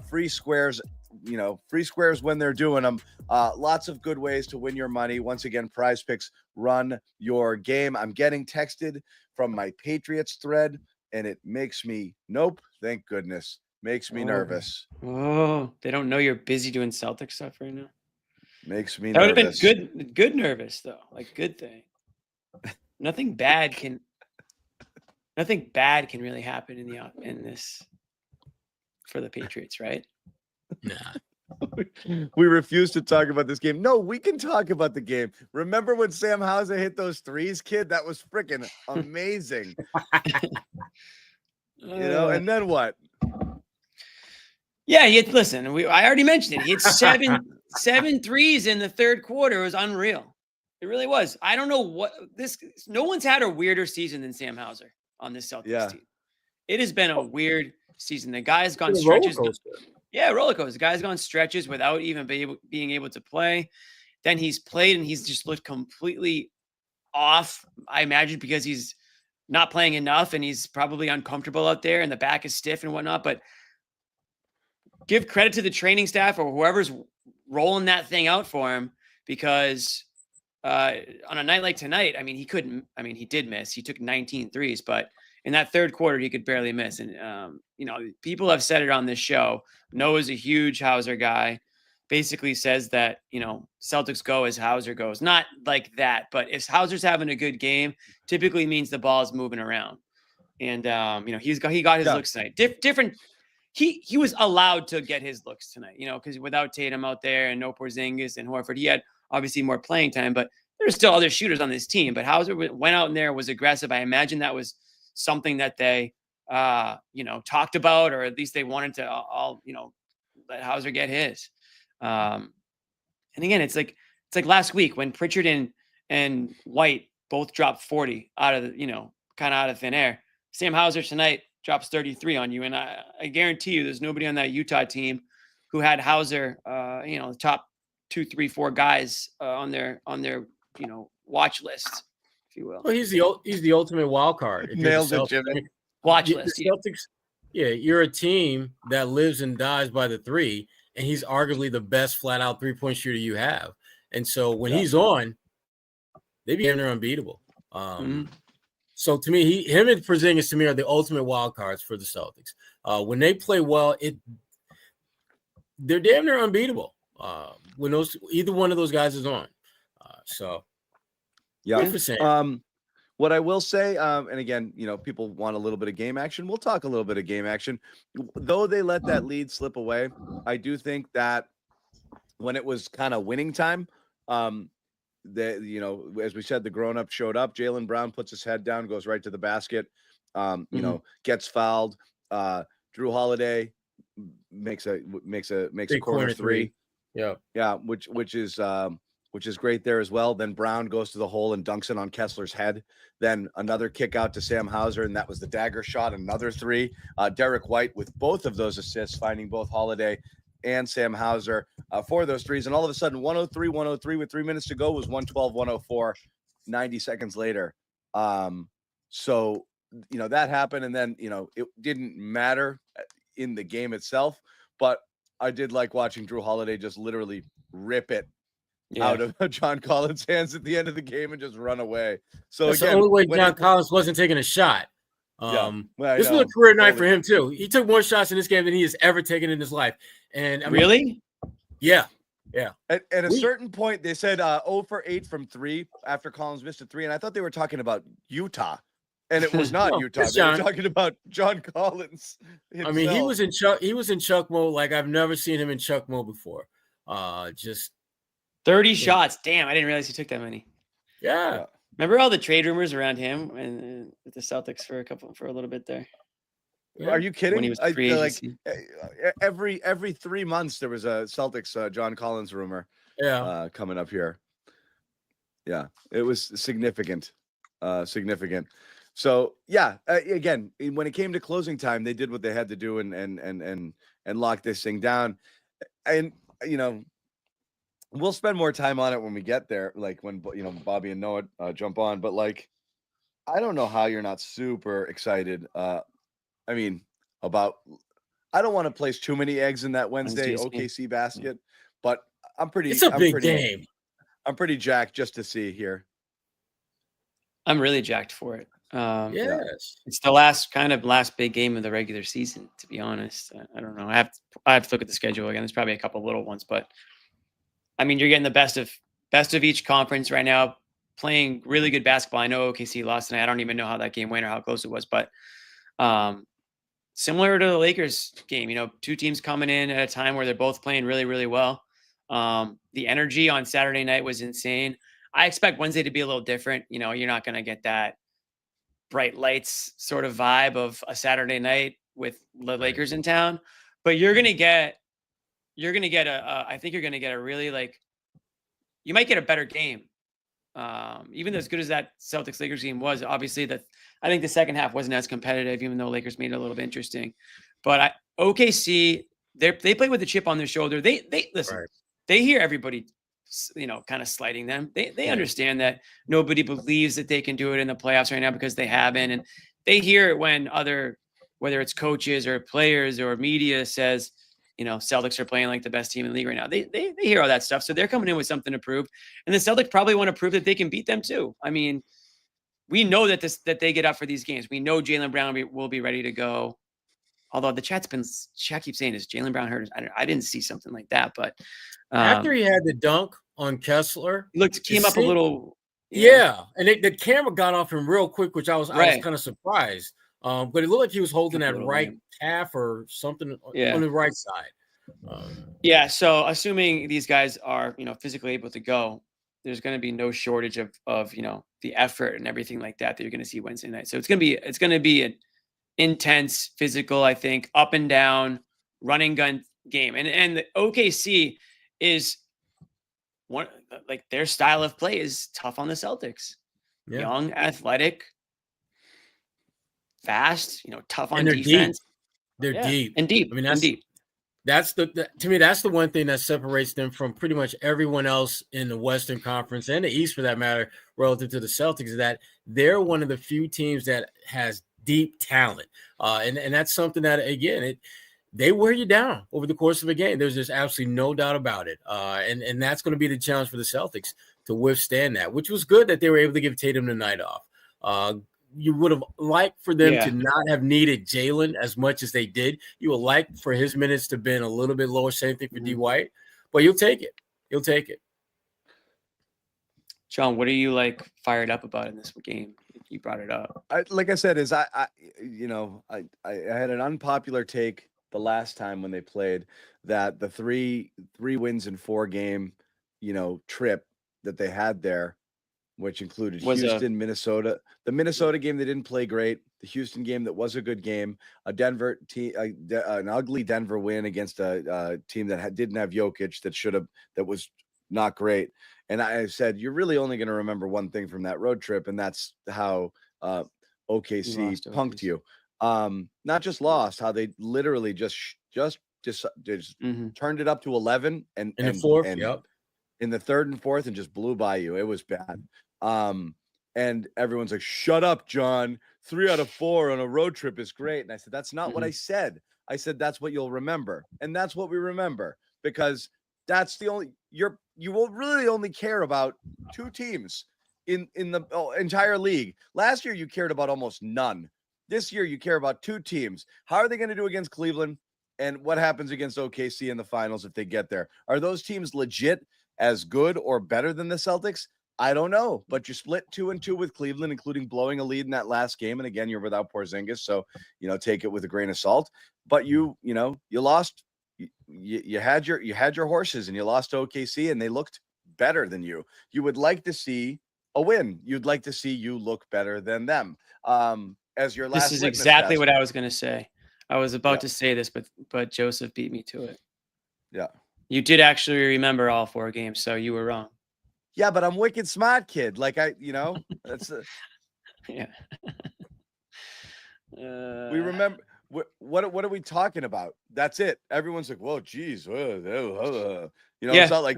[SPEAKER 2] free squares. You know, free squares when they're doing them. Lots of good ways to win your money. Once again, Prize Picks, run your game. I'm getting texted from my Patriots thread, and it makes me, nope, thank goodness, makes me nervous.
[SPEAKER 1] Oh, they don't know you're busy doing Celtic stuff right now.
[SPEAKER 2] Makes me
[SPEAKER 1] that
[SPEAKER 2] nervous.
[SPEAKER 1] That would have been good nervous, though. Like, good thing. Nothing bad can really happen in this for the Patriots, right?
[SPEAKER 12] Nah.
[SPEAKER 2] We refuse to talk about this game. No, we can talk about the game. Remember when Sam Hauser hit those threes, kid? That was freaking amazing. You know, and then what?
[SPEAKER 1] Yeah, listen, I already mentioned it. He had seven threes in the third quarter. It was unreal. It really was. I don't know no one's had a weirder season than Sam Hauser on this Celtics team. It has been a weird season. The guy's gone stretches. Yeah, roller coaster. The guy's gone stretches without even being able to play. Then he's played and he's just looked completely off. I imagine because he's not playing enough and he's probably uncomfortable out there and the back is stiff and whatnot. But give credit to the training staff or whoever's rolling that thing out for him, because on a night like tonight, I mean, he did miss. He took 19 threes, but in that third quarter, he could barely miss. And, you know, people have said it on this show. Noah's a huge Hauser guy. Basically says that, you know, Celtics go as Hauser goes. Not like that, but if Hauser's having a good game, typically means the ball is moving around. And, you know, he got his looks tonight. Different. He was allowed to get his looks tonight, you know, because without Tatum out there and no Porzingis and Horford, he had obviously more playing time, but there's still other shooters on this team. But Hauser went out in there, was aggressive. I imagine that was something that they, you know, talked about, or at least they wanted to all, you know, let Hauser get his. And again, it's like last week when Pritchard and White both dropped 40 out of the, you know, kind of out of thin air. Sam Hauser tonight drops 33 on you. And I guarantee you there's nobody on that Utah team who had Hauser, you know, the top 2, 3, 4 guys on their, you know, watch list, if you will.
[SPEAKER 12] Well, he's the ultimate wild card.
[SPEAKER 2] Nailed it, Jimmy.
[SPEAKER 1] Watch list.
[SPEAKER 12] Celtics, yeah, you're a team that lives and dies by the three, and he's arguably the best flat-out three-point shooter you have. And so when he's on, they become unbeatable. So to me, him and Porzingis to me are the ultimate wild cards for the Celtics. When they play well, they're damn near unbeatable. When either one of those guys is on. So
[SPEAKER 2] yeah. What I will say, and again, you know, people want a little bit of game action. We'll talk a little bit of game action. Though they let that lead slip away, I do think that when it was kind of winning time, you know, as we said, the grown-up showed up. Jaylen Brown puts his head down, goes right to the basket, you know, gets fouled. Drew Holiday makes a corner three.
[SPEAKER 12] Yeah.
[SPEAKER 2] Yeah, which is
[SPEAKER 6] which is great there as well. Then Brown goes to the hole and dunks it on Kessler's head. Then another kick out to Sam Hauser, and that was the dagger shot, another three. Derek White with both of those assists, finding both Holiday and Sam Hauser for those threes. And all of a sudden, 103 with 3 minutes to go was 112-104, 90 seconds later. So, that happened. And then, it didn't matter in the game itself, but I did like watching Drew Holiday just literally rip it out of John Collins' hands at the end of the game and just run away. So
[SPEAKER 12] that's
[SPEAKER 6] again,
[SPEAKER 12] the only way John Collins wasn't taking a shot. This was a career night for him too. He took more shots in this game than he has ever taken in his life. And I mean,
[SPEAKER 1] really?
[SPEAKER 12] Yeah.
[SPEAKER 6] At a certain point, they said 0 for 8 from 3 after Collins missed a 3, and I thought they were talking about Utah, and it was not Utah. They were talking about John Collins himself.
[SPEAKER 12] I mean, he was in Chuck mode like I've never seen him in Chuck mode before. Just
[SPEAKER 1] 30 shots. Damn, I didn't realize he took that many.
[SPEAKER 12] Yeah.
[SPEAKER 1] Remember all the trade rumors around him and the Celtics for a little bit there?
[SPEAKER 6] Are you kidding?
[SPEAKER 1] When he was free agency.
[SPEAKER 6] Every 3 months there was a Celtics John Collins rumor coming up here. Yeah, it was significant. So again, when it came to closing time, they did what they had to do and lock this thing down. And we'll spend more time on it when we get there, like when Bobby and Noah jump on. But like, I don't know how you're not super excited. I don't want to place too many eggs in that Wednesday OKC basket, but
[SPEAKER 12] it's a big game.
[SPEAKER 6] I'm pretty jacked just to see here.
[SPEAKER 1] I'm really jacked for it.
[SPEAKER 12] Yes,
[SPEAKER 1] it's the last big game of the regular season. To be honest, I don't know. I have to look at the schedule again. There's probably a couple little ones, but I mean, you're getting the best of each conference right now, playing really good basketball. I know OKC lost tonight. I don't even know how that game went or how close it was, but similar to the Lakers game, two teams coming in at a time where they're both playing really, really well. The energy on Saturday night was insane. I expect Wednesday to be a little different. You're not going to get that bright lights sort of vibe of a Saturday night with the Lakers in town, but I think you're going to get a really you might get a better game. Even as good as that Celtics Lakers game was, obviously I think the second half wasn't as competitive, even though Lakers made it a little bit interesting. But OKC, they play with a chip on their shoulder. They listen. Right. They hear everybody, kind of slighting them. They understand that nobody believes that they can do it in the playoffs right now because they haven't, and they hear it when whether it's coaches or players or media says, Celtics are playing like the best team in the league right now. They hear all that stuff, so they're coming in with something to prove, and the Celtics probably want to prove that they can beat them too. I mean, we know that they get up for these games. We know Jaylen Brown will be ready to go. Although the chat keeps saying, is Jaylen Brown hurt? I didn't see something like that, but
[SPEAKER 12] after he had the dunk on Kessler,
[SPEAKER 1] came up a little.
[SPEAKER 12] Yeah, and the camera got off him real quick, which I was kind of surprised. But it looked like he was holding that right calf or something on the right side.
[SPEAKER 1] So assuming these guys are, physically able to go, there's going to be no shortage of the effort and everything like that you're going to see Wednesday night. So it's going to be an intense, physical, I think, up and down, running gun game. And the OKC is their style of play is tough on the Celtics. Yeah. Young, athletic, fast, tough on defense.
[SPEAKER 12] They're deep
[SPEAKER 1] and deep.
[SPEAKER 12] I mean, that's to me, that's the one thing that separates them from pretty much everyone else in the Western Conference and the East, for that matter, relative to the Celtics, is that they're one of the few teams that has deep talent. And that's something that, again, they wear you down over the course of a game. There's just absolutely no doubt about it. And that's going to be the challenge for the Celtics to withstand that, which was good that they were able to give Tatum the night off. You would have liked for them to not have needed Jaylen as much as they did. You would like for his minutes to have been a little bit lower. Same thing for D. White, but you'll take it. You'll take it.
[SPEAKER 1] John, what are you fired up about in this game? You brought it up.
[SPEAKER 6] I had an unpopular take the last time when they played, that the three wins in 4 game, trip that they had there, which included Houston, Minnesota. The Minnesota game, they didn't play great. The Houston game, that was a good game. A Denver team, an ugly Denver win against a team that didn't have Jokic, that was not great. And I said, you're really only going to remember one thing from that road trip, and that's how OKC punked you. Not just lost, how they literally just turned it up to 11 and
[SPEAKER 12] In the fourth,
[SPEAKER 6] in the third and fourth, and just blew by you. It was bad. And everyone's like, shut up, John. 3 out of 4 on a road trip is great. And I said, that's not what I said. I said, that's what you'll remember. And that's what we remember, because that's the only, you will really only care about 2 teams in the entire league. Last year, you cared about almost none. This year, you care about 2 teams. How are they going to do against Cleveland? And what happens against OKC in the finals if they get there? Are those teams legit as good or better than the Celtics? I don't know, but you split 2-2 with Cleveland, including blowing a lead in that last game. And again, you're without Porzingis, so take it with a grain of salt. But you lost. You had your horses, and you lost to OKC, and they looked better than you. You would like to see a win. You'd like to see you look better than them. As your last.
[SPEAKER 1] This is exactly what I was going to say. I was about to say this, but Joseph beat me to it.
[SPEAKER 6] Yeah,
[SPEAKER 1] you did actually remember all 4 games, so you were wrong.
[SPEAKER 6] Yeah, but I'm wicked smart, kid. Like that's
[SPEAKER 1] yeah.
[SPEAKER 6] We remember what are we talking about? That's it. Everyone's like, "Whoa, geez, it's not like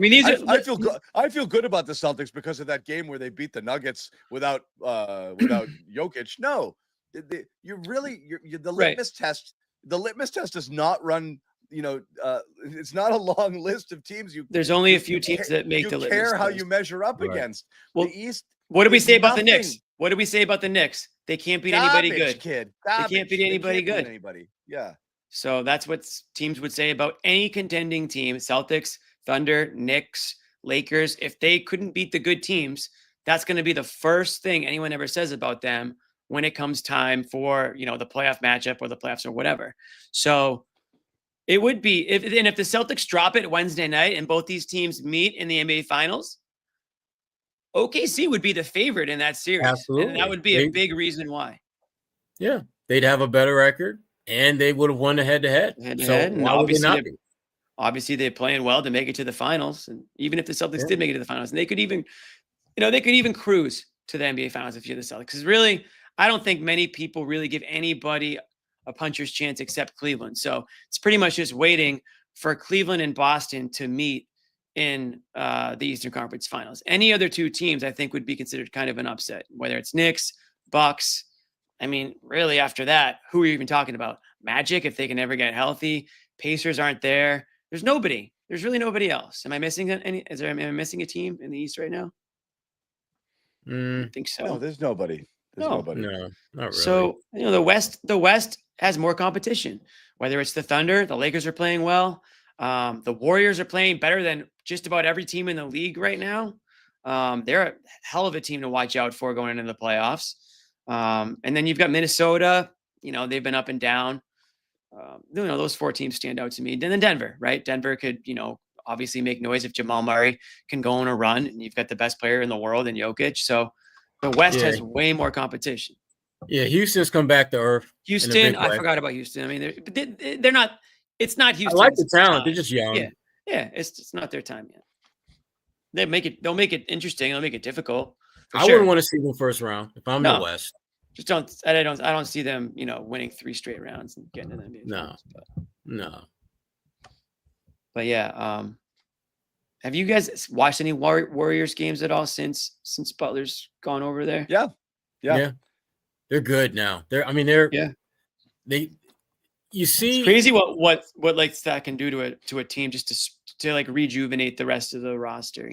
[SPEAKER 6] I feel good about the Celtics because of that game where they beat the Nuggets without Jokic." No, the litmus test. The litmus test does not run. It's not a long list of teams.
[SPEAKER 1] There's only a few teams that make the list.
[SPEAKER 6] You care how you measure up against.
[SPEAKER 1] Well,
[SPEAKER 6] the East.
[SPEAKER 1] What did we say about the Knicks? What did we say about the Knicks? They can't beat anybody good.
[SPEAKER 6] They
[SPEAKER 1] can't beat anybody good.
[SPEAKER 6] Yeah.
[SPEAKER 1] So that's what teams would say about any contending team: Celtics, Thunder, Knicks, Lakers. If they couldn't beat the good teams, that's going to be the first thing anyone ever says about them when it comes time for the playoff matchup or the playoffs or whatever. So. It would be if the Celtics drop it Wednesday night and both these teams meet in the NBA Finals, OKC would be the favorite in that series.
[SPEAKER 12] Absolutely.
[SPEAKER 1] And that would be a big reason why.
[SPEAKER 12] Yeah. They'd have a better record and they would have won the head-to-head. So why would they not be?
[SPEAKER 1] Obviously they're playing well to make it to the finals. And even if the Celtics did make it to the finals, and they could even cruise to the NBA Finals if you're the Celtics. Because really, I don't think many people really give anybody a puncher's chance except Cleveland. So it's pretty much just waiting for Cleveland and Boston to meet in the Eastern Conference Finals. Any other 2 teams I think would be considered kind of an upset, whether it's Knicks, Bucks. I mean, really after that, who are you even talking about? Magic, if they can ever get healthy. Pacers aren't there. There's nobody. There's really nobody else. Am I missing any? Am I missing a team in the East right now? I think so.
[SPEAKER 6] No, there's nobody. Nobody.
[SPEAKER 12] No, not really.
[SPEAKER 1] So, the West has more competition, whether it's the Thunder, the Lakers are playing well. The Warriors are playing better than just about every team in the league right now. They're a hell of a team to watch out for going into the playoffs. And then you've got Minnesota, they've been up and down. Those 4 teams stand out to me. And then Denver, right? Denver could, obviously make noise if Jamal Murray can go on a run, and you've got the best player in the world in Jokic. So the West has way more competition.
[SPEAKER 12] Yeah, Houston's come back to earth.
[SPEAKER 1] Houston, I forgot about Houston. I mean, they're not. It's not Houston.
[SPEAKER 12] I like the talent. They're just young.
[SPEAKER 1] Yeah. It's not their time yet. They'll make it interesting. They'll make it difficult.
[SPEAKER 12] I wouldn't want to see them first round if I'm the West.
[SPEAKER 1] Just don't. I don't see them. Winning 3 straight rounds and getting to the NBA.
[SPEAKER 12] No.
[SPEAKER 1] But yeah. Have you guys watched any Warriors games at all since Butler's gone over there?
[SPEAKER 6] Yeah.
[SPEAKER 12] They're good now. You see,
[SPEAKER 1] it's crazy what like that can do to a team just to like rejuvenate the rest of the roster,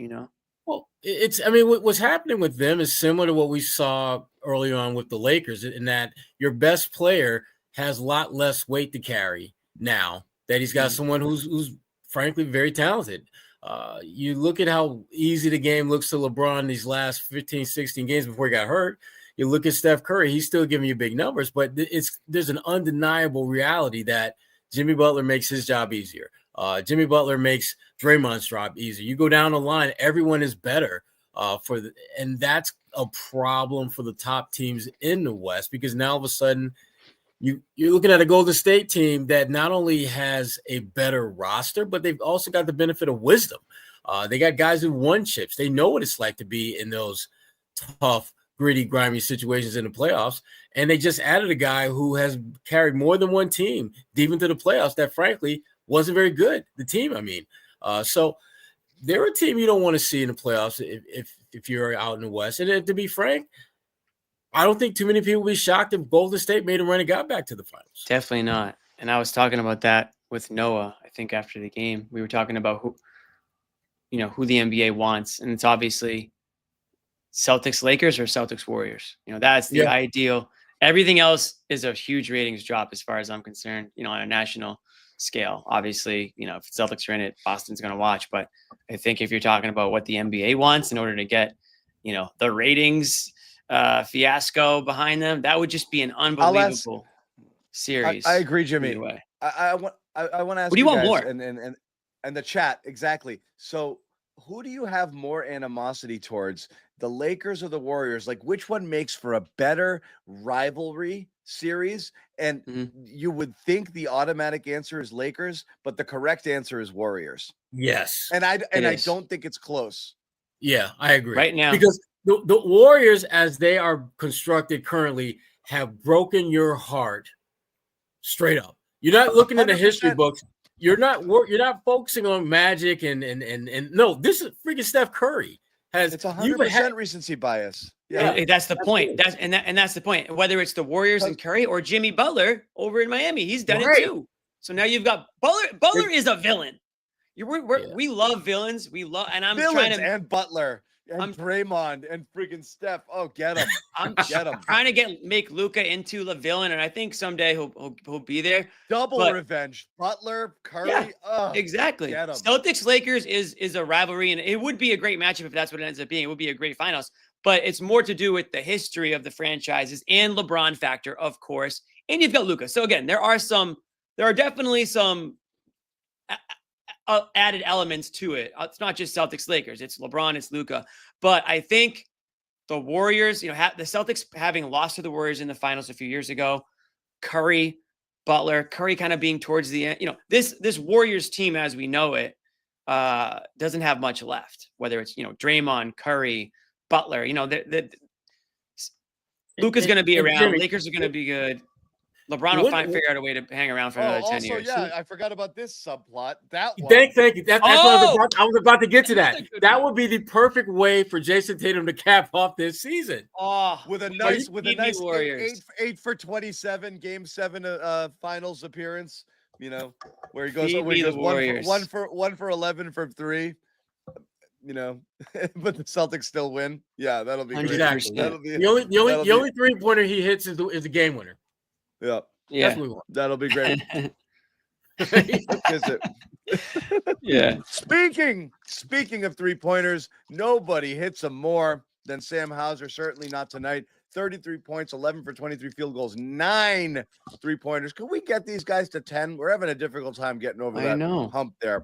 [SPEAKER 12] Well, what's happening with them is similar to what we saw early on with the Lakers, in that your best player has a lot less weight to carry now that he's got someone who's frankly very talented. You look at how easy the game looks to LeBron these last 15, 16 games before he got hurt. You look at Steph Curry, he's still giving you big numbers, but there's an undeniable reality that Jimmy Butler makes his job easier. Jimmy Butler makes Draymond's job easier. You go down the line, everyone is better and that's a problem for the top teams in the West, because now all of a sudden you're looking at a Golden State team that not only has a better roster, but they've also got the benefit of wisdom. They got guys who won chips. They know what it's like to be in those tough, gritty, grimy situations in the playoffs. And they just added a guy who has carried more than one team deep into the playoffs that, frankly, wasn't very good. The team, I mean. So they're a team you don't want to see in the playoffs if you're out in the West. And to be frank, I don't think too many people would be shocked if Golden State made a run and got back to the finals.
[SPEAKER 1] Definitely not. And I was talking about that with Noah, I think, after the game. We were talking about who the NBA wants. And it's obviously Celtics Lakers or Celtics Warriors. That's the ideal. Everything else is a huge ratings drop as far as I'm concerned, on a national scale. Obviously, if Celtics are in it, Boston's going to watch. But I think if you're talking about what the NBA wants in order to get, the ratings fiasco behind them, that would just be an unbelievable series.
[SPEAKER 2] I agree, Jimmy.
[SPEAKER 1] Anyway.
[SPEAKER 2] I want to ask
[SPEAKER 1] what do you want
[SPEAKER 2] guys
[SPEAKER 1] more?
[SPEAKER 2] And the chat, exactly. So who do you have more animosity towards, the Lakers or the Warriors? Like, which one makes for a better rivalry series? And you would think the automatic answer is Lakers, but the correct answer is Warriors.
[SPEAKER 12] Yes.
[SPEAKER 2] And I don't think it's close.
[SPEAKER 12] Yeah, I agree.
[SPEAKER 1] Right now.
[SPEAKER 12] Because the Warriors, as they are constructed currently, have broken your heart straight up. You're not looking at the history books. You're not focusing on Magic and no, this is freaking Steph Curry.
[SPEAKER 2] It's 100% recency bias.
[SPEAKER 1] Yeah, that's the point. That's the point. Whether it's the Warriors and Curry or Jimmy Butler over in Miami, he's done it too. So now you've got Butler. Butler is a villain. We love villains. And I'm
[SPEAKER 2] villains
[SPEAKER 1] trying to
[SPEAKER 2] and Butler and Draymond and freaking Steph. Oh, get him! Get him!
[SPEAKER 1] Trying to make Luka into the villain, and I think someday he'll be there.
[SPEAKER 2] Double revenge. Butler, Curry.
[SPEAKER 1] Yeah, exactly. Celtics Lakers is a rivalry, and it would be a great matchup if that's what it ends up being. It would be a great finals. But it's more to do with the history of the franchises and LeBron factor, of course. And you've got Luka. So again, there are definitely some added elements to it. It's not just Celtics Lakers. It's LeBron, it's Luka. But I think the Warriors, the Celtics having lost to the Warriors in the finals a few years ago, Curry, Butler, Curry kind of being towards the end. This Warriors team as we know it doesn't have much left. Whether it's Draymond, Curry, Butler, Luka's going to be around. Lakers are going to be good. LeBron will figure out a way to hang around for another 10 years.
[SPEAKER 2] Yeah, I forgot about this subplot. That one.
[SPEAKER 12] Thank you. That's what I was about to get to that. That would be the perfect way for Jason Tatum to cap off this season.
[SPEAKER 2] With a nice Warriors. 8 for 27 Game 7 finals appearance. Where he goes one for 11 from 3. But the Celtics still win. Yeah, that'll be great.
[SPEAKER 12] The only 3-pointer he hits is the game winner.
[SPEAKER 2] Yeah, that'll be great.
[SPEAKER 1] Yeah.
[SPEAKER 2] Speaking of 3-pointers, nobody hits them more than Sam Hauser. Certainly not tonight. 33 points, 11 for 23 field goals, 9 3-pointers. Could we get these guys to 10? We're having a difficult time getting over that hump there.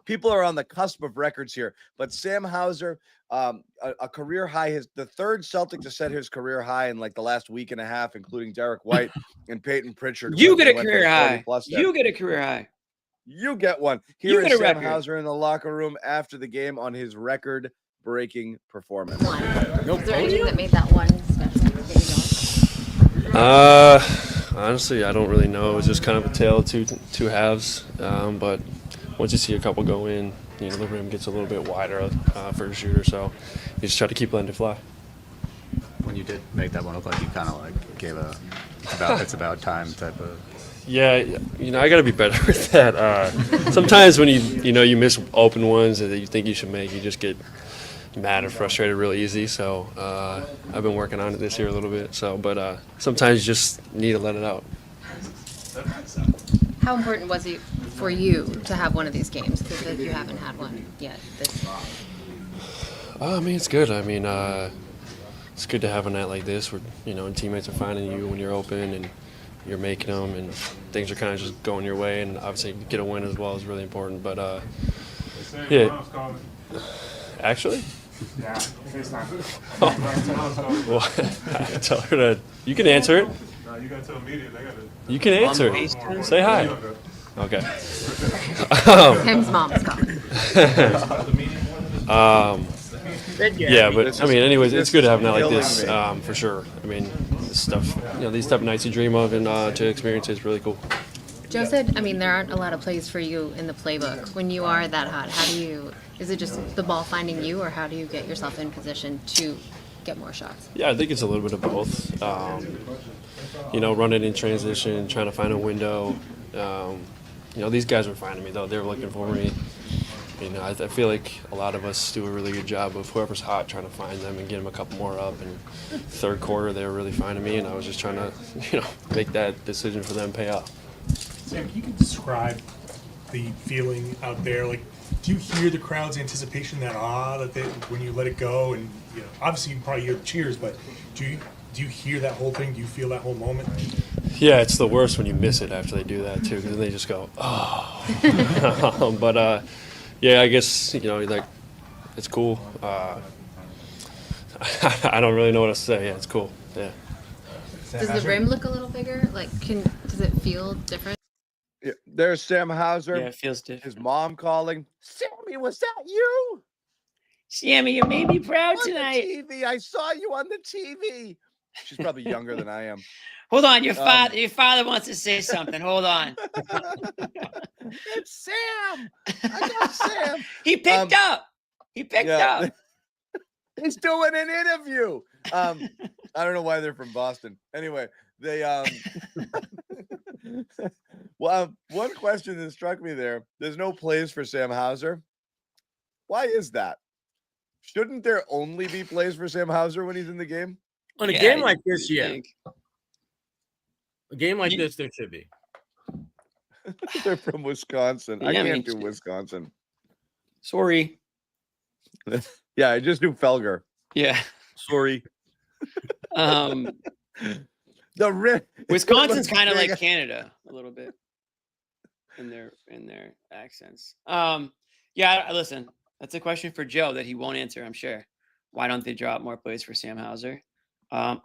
[SPEAKER 2] People are on the cusp of records here, but Sam Hauser, a career high, the third Celtic to set his career high in like the last week and a half, including Derek White and Peyton Pritchard.
[SPEAKER 1] You get a career high. You get a career high.
[SPEAKER 2] You get one. Here is Sam Hauser in the locker room after the game on his record-breaking performance.
[SPEAKER 15] Is there anything that made that one special?
[SPEAKER 16] Honestly, I don't really know. It was just kind of a tale of two halves, but once you see a couple go in, the rim gets a little bit wider for a shooter, so you just try to keep letting it fly.
[SPEAKER 17] When you did make that one look like you kind of like gave it's about time type of.
[SPEAKER 16] Yeah, I got to be better with that. Sometimes when you miss open ones that you think you should make, you just get mad or frustrated real easy. So I've been working on it this year a little bit. But sometimes you just need to let it out.
[SPEAKER 15] How important was it for you to have one of these games? Because you haven't had one yet.
[SPEAKER 16] I mean, it's good. I mean, it's good to have a night like this where, and teammates are finding you when you're open and you're making them and things are kind of just going your way. And obviously get a win as well is really important. But, yeah. Actually?
[SPEAKER 18] Yeah, it's not good.
[SPEAKER 16] Well, I tell her to. You can answer it.
[SPEAKER 18] No, you gotta tell the media. They gotta.
[SPEAKER 16] You can answer. Say hi. Okay.
[SPEAKER 15] Tim's mom's calling.
[SPEAKER 16] Yeah, but I mean, anyways, it's good to have a night like this, for sure. I mean, this stuff, these type of nights you dream of, and to experience it is really cool.
[SPEAKER 15] Joe said, I mean, there aren't a lot of plays for you in the playbook. When you are that hot, is it just the ball finding you, or how do you get yourself in position to get more shots?
[SPEAKER 16] Yeah, I think it's a little bit of both. Running in transition, trying to find a window. These guys were finding me, though. They were looking for me. I feel like a lot of us do a really good job of whoever's hot trying to find them and get them a couple more up. And third quarter, they were really finding me, and I was just trying to, make that decision for them pay off.
[SPEAKER 8] Sam, can you describe the feeling out there? Like, do you hear the crowd's anticipation, that when you let it go? And obviously you probably hear the cheers, but do you hear that whole thing? Do you feel that whole moment?
[SPEAKER 16] Yeah, it's the worst when you miss it after they do that too, because they just go, oh. But yeah, I guess it's cool. I don't really know what to say. Yeah, it's cool. Yeah.
[SPEAKER 15] Does the rim look a little bigger? Like, does it feel different?
[SPEAKER 2] Yeah, there's Sam Hauser.
[SPEAKER 1] Yeah, it feels different.
[SPEAKER 2] His mom calling, Sammy, was that you?
[SPEAKER 1] Sammy, you made me proud
[SPEAKER 2] on
[SPEAKER 1] tonight.
[SPEAKER 2] The TV. I saw you on the TV. She's probably younger than I am.
[SPEAKER 1] Hold on, your father wants to say something. Hold on.
[SPEAKER 2] It's Sam. I got Sam.
[SPEAKER 1] He picked up. He picked up.
[SPEAKER 2] He's doing an interview. I don't know why they're from Boston. Anyway, they well, one question that struck me there's no plays for Sam Hauser. Why is that? Shouldn't there only be plays for Sam Hauser when he's in the game?
[SPEAKER 12] On a game like this, yeah. A game like this, there should be.
[SPEAKER 2] They're from Wisconsin. I can't do Wisconsin.
[SPEAKER 1] Sorry.
[SPEAKER 2] Yeah, I just do Felger.
[SPEAKER 1] Yeah.
[SPEAKER 2] Sorry.
[SPEAKER 1] Wisconsin's kind of like Canada a little bit in their accents. Yeah, listen, that's a question for Joe that he won't answer, I'm sure. Why don't they drop more plays for Sam Hauser? I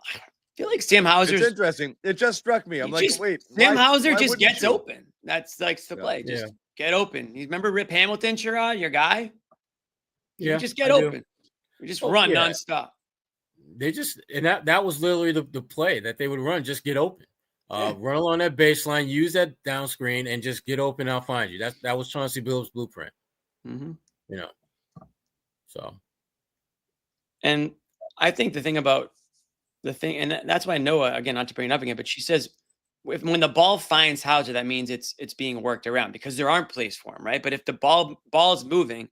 [SPEAKER 1] feel like Sam Hauser.
[SPEAKER 2] It's interesting. It just struck me. I'm like, wait.
[SPEAKER 1] Sam Hauser just gets open. That's like the play.
[SPEAKER 2] Yeah.
[SPEAKER 1] Just get open. You remember Rip Hamilton, Sherrod, your guy?
[SPEAKER 12] Yeah,
[SPEAKER 1] just get open. You just run nonstop.
[SPEAKER 12] They just, and that was literally the play that they would run. Just get open. Run along that baseline, use that down screen, and just get open. I'll find you. That was Chauncey Billups' blueprint.
[SPEAKER 1] Mm-hmm.
[SPEAKER 12] So.
[SPEAKER 1] And I think the thing about and that's why Noah, again, not to bring it up again, but she says when the ball finds Hauser, that means it's being worked around because there aren't plays for him, right? But if the ball's moving,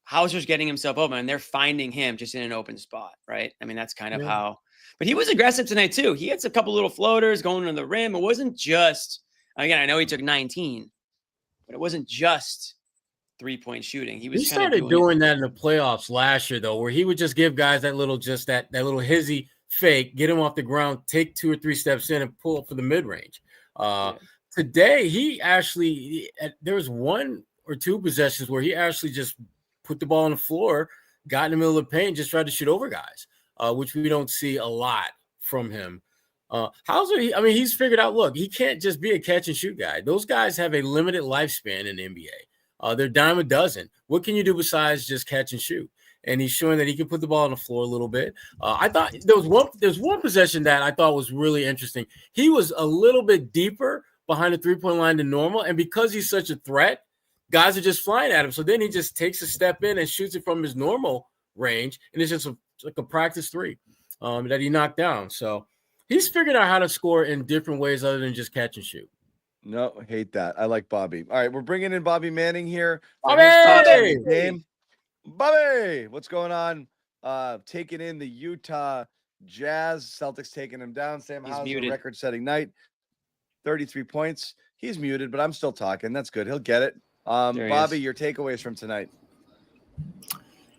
[SPEAKER 1] Hauser's getting himself open and they're finding him just in an open spot, right? I mean, that's kind of how. But he was aggressive tonight too. He had a couple little floaters going to the rim. It wasn't just, again, I know he took 19, but it wasn't just 3-point shooting. He
[SPEAKER 12] started doing that in the playoffs last year, though, where he would just give guys that little hizzy fake, get him off the ground, take 2 or 3 steps in, and pull up for the mid range. Today, he actually there was 1 or 2 possessions where he actually just put the ball on the floor, got in the middle of the paint, just tried to shoot over guys, which we don't see a lot from him. Hauser, he's figured out. Look, he can't just be a catch and shoot guy. Those guys have a limited lifespan in the NBA. They're dime a dozen. What can you do besides just catch and shoot? And he's showing that he can put the ball on the floor a little bit. I thought there's one possession that I thought was really interesting. He was a little bit deeper behind the 3-point line than normal, and because he's such a threat, guys are just flying at him. So then he just takes a step in and shoots it from his normal range, and it's just like a practice 3 that he knocked down. So he's figured out how to score in different ways other than just catch and shoot.
[SPEAKER 2] No, hate that. I like Bobby. All right, we're bringing in Bobby Manning here.
[SPEAKER 12] Bobby!
[SPEAKER 2] Bobby, what's going on? Taking in the Utah Jazz. Celtics taking him down. Sam Hauser, record-setting night. 33 points. He's muted, but I'm still talking. That's good. He'll get it. Bobby, your takeaways from tonight.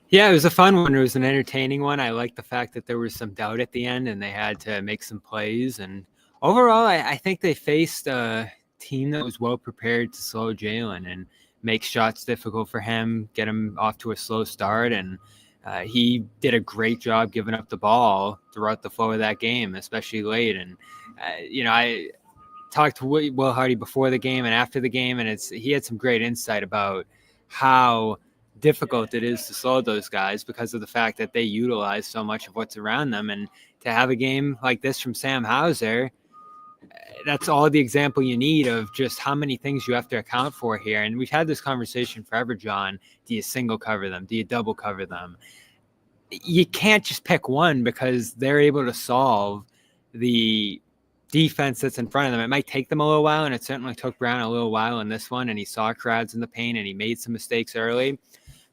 [SPEAKER 19] Yeah, it was a fun one. It was an entertaining one. I like the fact that there was some doubt at the end and they had to make some plays. And overall, I think they faced a team that was well prepared to slow Jalen and make shots difficult for him, get him off to a slow start. And he did a great job giving up the ball throughout the flow of that game, especially late. And, I talked to Will Hardy before the game and after the game, and he had some great insight about how difficult it is to slow those guys because of the fact that they utilize so much of what's around them. And to have a game like this from Sam Hauser, that's all the example you need of just how many things you have to account for here. And we've had this conversation forever, John. Do you single cover them? Do you double cover them? You can't just pick one because they're able to solve the defense that's in front of them. It might take them a little while, and it certainly took Brown a little while in this one, and he saw crowds in the paint, and he made some mistakes early.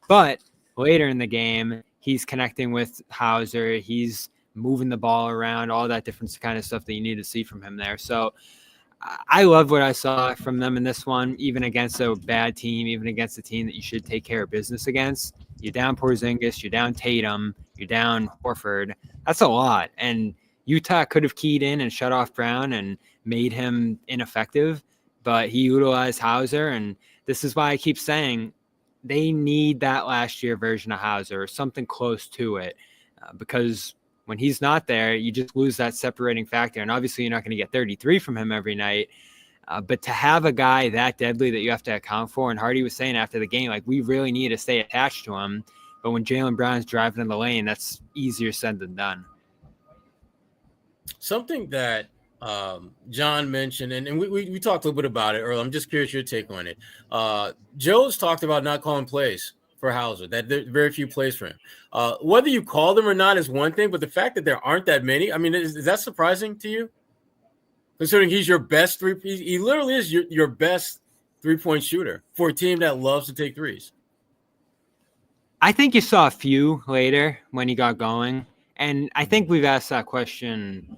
[SPEAKER 19] But later in the game, he's connecting with Hauser. He's moving the ball around, all that different kind of stuff that you need to see from him there. So I love what I saw from them in this one, even against a bad team, even against a team that you should take care of business against. You're down Porzingis, you're down Tatum, you're down Horford. That's a lot. And Utah could have keyed in and shut off Brown and made him ineffective, but he utilized Hauser. And this is why I keep saying they need that last year version of Hauser or something close to it, because when he's not there, you just lose that separating factor. And obviously you're not going to get 33 from him every night. But to have a guy that deadly that you have to account for, and Hardy was saying after the game, like, we really need to stay attached to him. But when Jaylen Brown's driving in the lane, that's easier said than done.
[SPEAKER 12] Something that John mentioned, and we talked a little bit about it earlier. I'm just curious your take on it. Joe's talked about not calling plays for Hauser, that there are very few plays for him. Whether you call them or not is one thing, but the fact that there aren't that many, I mean, is that surprising to you? Considering he's your best he literally is your best three-point shooter for a team that loves to take threes.
[SPEAKER 19] I think you saw a few later when he got going. And I think we've asked that question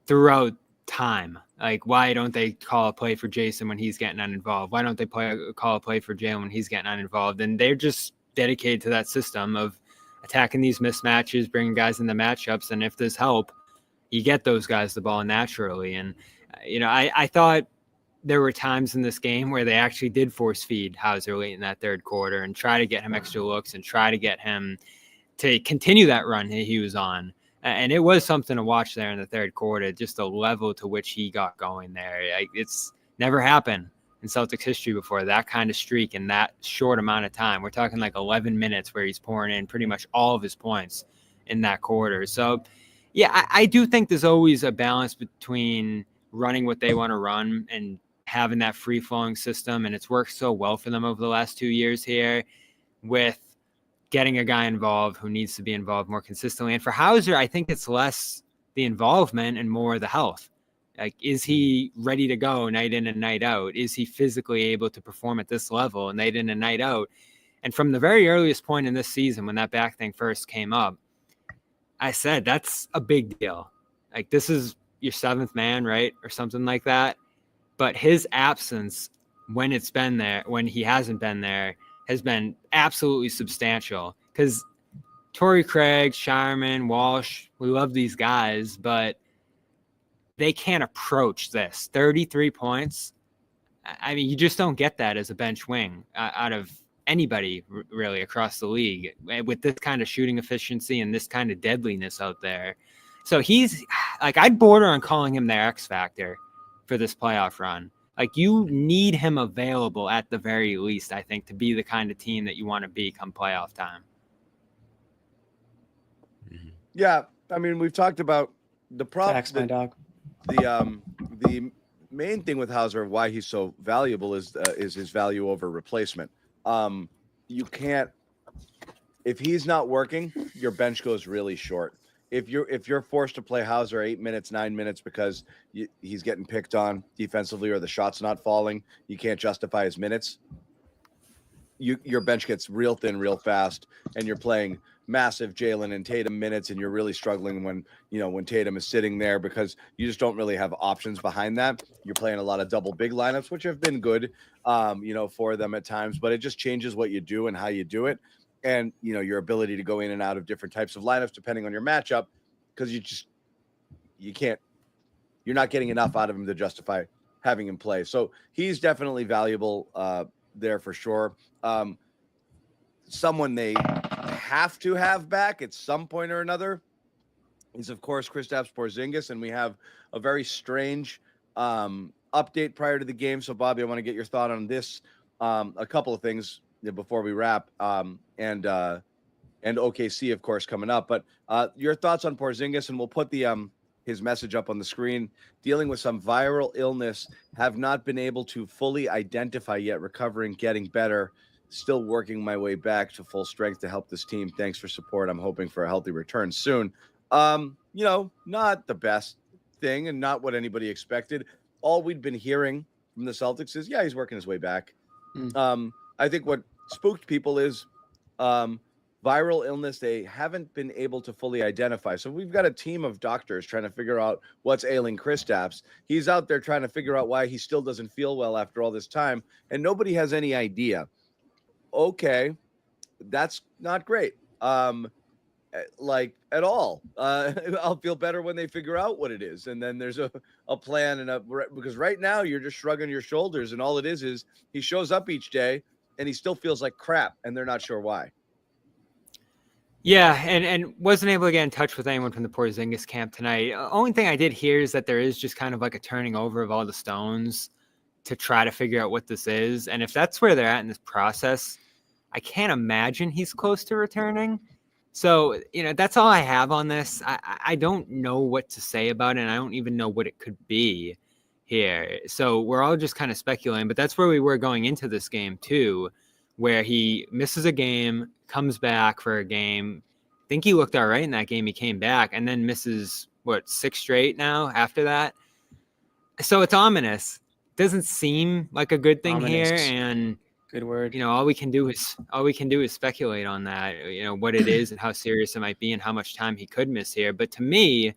[SPEAKER 19] throughout time. Like, why don't they call a play for Jason when he's getting uninvolved? Why don't they call a play for Jaylen when he's getting uninvolved? And they're just dedicated to that system of attacking these mismatches, bringing guys in the matchups. And if there's help, you get those guys the ball naturally. And, I thought there were times in this game where they actually did force feed Hauser late in that third quarter and try to get him extra looks and try to get him to continue that run he was on. And it was something to watch there in the third quarter, just the level to which he got going there. It's never happened in Celtics history before, that kind of streak in that short amount of time. We're talking like 11 minutes where he's pouring in pretty much all of his points in that quarter. So, yeah, I do think there's always a balance between running what they want to run and having that free-flowing system. And it's worked so well for them over the last 2 years here with getting a guy involved who needs to be involved more consistently. And for Hauser, I think it's less the involvement and more the health. Like, is he ready to go night in and night out? Is he physically able to perform at this level night in and night out? And from the very earliest point in this season, when that back thing first came up, I said, that's a big deal. Like, this is your seventh man, right? Or something like that. But his absence when he hasn't been there, has been absolutely substantial, because Torrey Craig, Sharman, Walsh, we love these guys, but they can't approach this. 33 points. I mean, you just don't get that as a bench wing out of anybody really across the league with this kind of shooting efficiency and this kind of deadliness out there. So he's like, I'd border on calling him their X factor for this playoff run. Like, you need him available at the very least, I think, to be the kind of team that you want to be come playoff time.
[SPEAKER 2] Yeah, I mean, we've talked about the problem.
[SPEAKER 1] My dog.
[SPEAKER 2] The main thing with Hauser, why he's so valuable, is his value over replacement. You can't, if he's not working, your bench goes really short. If you're forced to play Hauser 8 minutes, 9 minutes because he's getting picked on defensively or the shot's not falling, you can't justify his minutes. Your bench gets real thin real fast, and you're playing massive Jaylen and Tatum minutes, and you're really struggling when Tatum is sitting there because you just don't really have options behind that. You're playing a lot of double big lineups, which have been good, for them at times, but it just changes what you do and how you do it. And, your ability to go in and out of different types of lineups depending on your matchup, because you're not getting enough out of him to justify having him play. So he's definitely valuable there for sure. Someone they have to have back at some point or another is, of course, Kristaps Porzingis. And we have a very strange update prior to the game. So, Bobby, I want to get your thought on this. A couple of things. before we wrap. And OKC, of course, coming up. But your thoughts on Porzingis, and we'll put the his message up on the screen. Dealing with some viral illness, have not been able to fully identify yet, recovering, getting better, still working my way back to full strength to help this team. Thanks for support. I'm hoping for a healthy return soon. Not the best thing and not what anybody expected. All we'd been hearing from the Celtics is, yeah, he's working his way back. I think what spooked people is viral illness they haven't been able to fully identify. So we've got a team of doctors trying to figure out what's ailing Kristaps. He's out there trying to figure out why he still doesn't feel well after all this time, and nobody has any idea. Okay, that's not great. Like at all. I'll feel better when they figure out what it is, and then there's a plan because right now you're just shrugging your shoulders, and all it is he shows up each day and he still feels like crap, and they're not sure why.
[SPEAKER 19] Yeah, and wasn't able to get in touch with anyone from the Porzingis camp tonight. Only thing I did hear is that there is just kind of like a turning over of all the stones to try to figure out what this is. And if that's where they're at in this process, I can't imagine he's close to returning. So, that's all I have on this. I don't know what to say about it, and I don't even know what it could be here. So we're all just kind of speculating, but that's where we were going into this game too, where he misses a game, comes back for a game. I think he looked all right in that game. He came back and then misses, 6 straight now after that. So it's ominous. Doesn't seem like a good thing here. And
[SPEAKER 1] good word.
[SPEAKER 19] All we can do is speculate on that, what it is and how serious it might be and how much time he could miss here. But to me,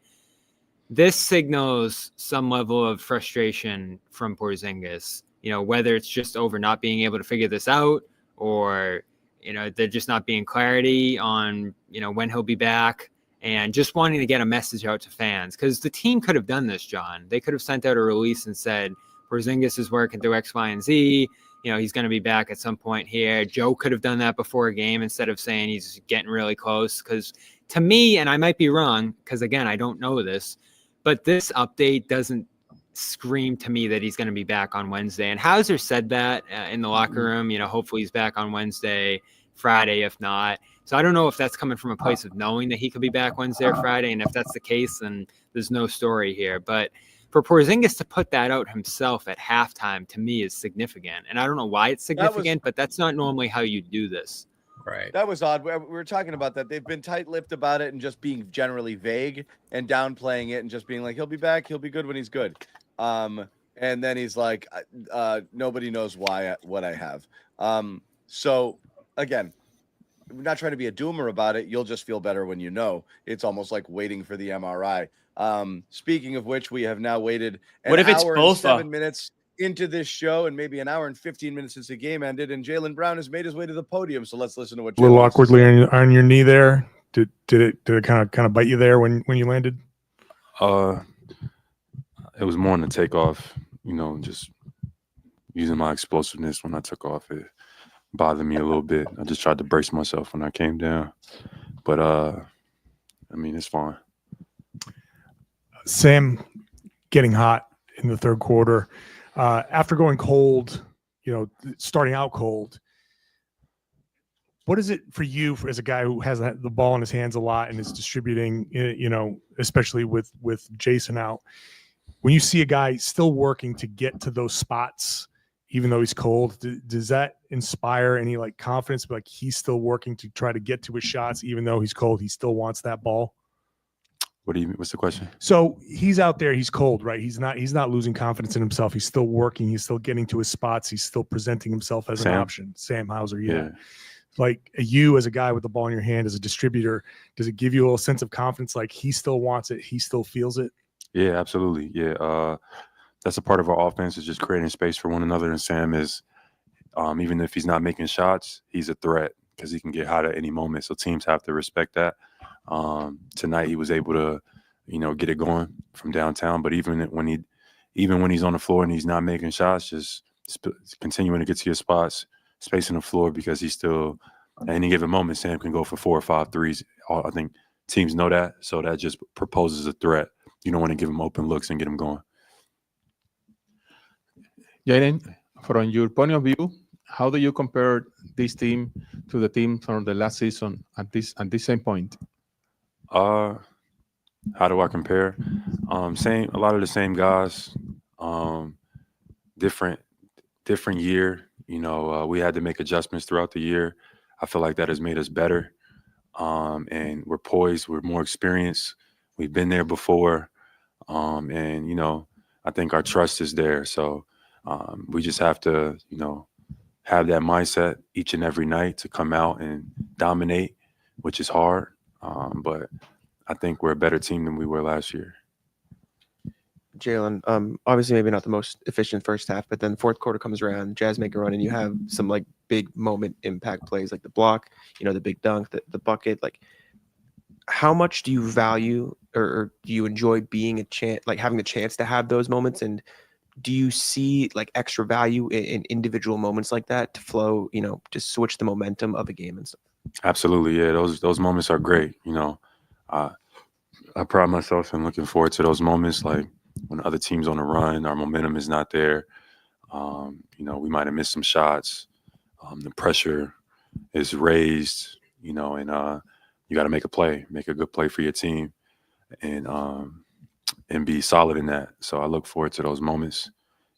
[SPEAKER 19] this signals some level of frustration from Porzingis, whether it's just over not being able to figure this out, or there just not being clarity on when he'll be back, and just wanting to get a message out to fans, because the team could have done this, John. They could have sent out a release and said Porzingis is working through X, Y, and Z. He's going to be back at some point here. Joe could have done that before a game instead of saying he's getting really close. Because to me, and I might be wrong, because again, I don't know this, but this update doesn't scream to me that he's going to be back on Wednesday. And Hauser said that in the locker room, hopefully he's back on Wednesday, Friday, if not. So I don't know if that's coming from a place of knowing that he could be back Wednesday or Friday. And if that's the case, then there's no story here. But for Porzingis to put that out himself at halftime, to me, is significant. And I don't know why it's significant, but that's not normally how you do this.
[SPEAKER 12] Right.
[SPEAKER 2] That was odd. We were talking about that. They've been tight-lipped about it and just being generally vague and downplaying it and just being like, he'll be back. He'll be good when he's good. And then he's like, nobody knows what I have. So again, we're not trying to be a doomer about it. You'll just feel better when you know. It's almost like waiting for the MRI. Speaking of which, we have now waited
[SPEAKER 1] what if it's both
[SPEAKER 2] 7 minutes into this show, and maybe an hour and 15 minutes since the game ended, and Jaylen Brown has made his way to the podium. So let's listen to what
[SPEAKER 8] a little
[SPEAKER 2] Jaylen has to
[SPEAKER 8] awkwardly
[SPEAKER 2] say.
[SPEAKER 8] on your knee there. Did it kind of bite you there when you landed?
[SPEAKER 13] It was more in the takeoff, just using my explosiveness when I took off. It bothered me a little bit. I just tried to brace myself when I came down. But, it's fine.
[SPEAKER 8] Sam getting hot in the third quarter. After going cold, starting out cold, what is it for you as a guy who has the ball in his hands a lot and is distributing, especially with Jason out? When you see a guy still working to get to those spots, even though he's cold, does that inspire any confidence? Like he's still working to try to get to his shots, even though he's cold, he still wants that ball.
[SPEAKER 13] What do you mean? What's the question?
[SPEAKER 8] So he's out there, he's cold, right? He's not losing confidence in himself. He's still working. He's still getting to his spots. He's still presenting himself as an option. Sam Hauser, yeah. Like you as a guy with the ball in your hand, as a distributor, does it give you a little sense of confidence? Like he still wants it. He still feels it.
[SPEAKER 13] Yeah, absolutely. Yeah. That's a part of our offense, is just creating space for one another. And Sam is, even if he's not making shots, he's a threat because he can get hot at any moment. So teams have to respect that. Tonight he was able to, get it going from downtown. But even when he's on the floor and he's not making shots, just continuing to get to your spots, spacing the floor, because he's still, at any given moment, Sam can go for 4 or 5 threes. I think teams know that. So that just proposes a threat. You don't want to give him open looks and get him going.
[SPEAKER 20] Jaylen, from your point of view, how do you compare this team to the team from the last season at this same point?
[SPEAKER 21] How do I compare? Same, a lot of the same guys. Different year. We had to make adjustments throughout the year. I feel like that has made us better. And we're poised. We're more experienced. We've been there before. And I think our trust is there. So we just have to, have that mindset each and every night to come out and dominate, which is hard. But I think we're a better team than we were last year.
[SPEAKER 3] Jalen, obviously maybe not the most efficient first half, but then the fourth quarter comes around, Jazz make a run, and you have some like big moment impact plays like the block, the big dunk, the bucket. Like, how much do you value or do you enjoy being having the chance to have those moments? And do you see like extra value in individual moments like that to flow, to switch the momentum of a game and stuff?
[SPEAKER 21] Absolutely, yeah. Those moments are great. I pride myself in looking forward to those moments, like when other teams on the run, our momentum is not there. We might have missed some shots. The pressure is raised, and you got to make a good play for your team, and be solid in that. So I look forward to those moments,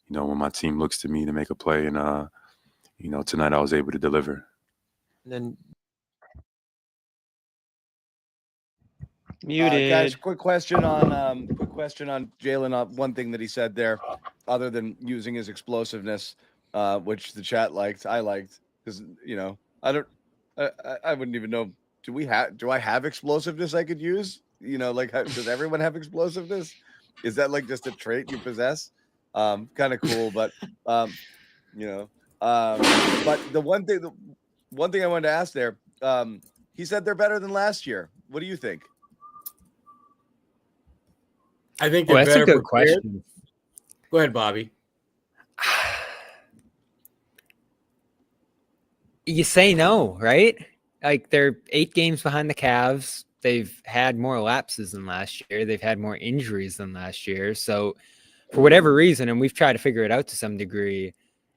[SPEAKER 21] when my team looks to me to make a play, and tonight I was able to deliver.
[SPEAKER 3] And then
[SPEAKER 1] muted.
[SPEAKER 2] Guys, quick question on Jalen. One thing that he said there, other than using his explosiveness, which the chat liked, I liked, because I wouldn't even know. Do I have explosiveness I could use? Does everyone have explosiveness? Is that like just a trait you possess? Kind of cool, but but the one thing I wanted to ask there, he said they're better than last year. What do you think?
[SPEAKER 12] I think they're
[SPEAKER 19] that's
[SPEAKER 12] better
[SPEAKER 19] a good
[SPEAKER 12] prepared.
[SPEAKER 19] question.
[SPEAKER 12] Go ahead, Bobby.
[SPEAKER 19] You say no, right? Like, they're 8 games behind the Cavs. They've had more lapses than last year. They've had more injuries than last year. So for whatever reason, and we've tried to figure it out to some degree,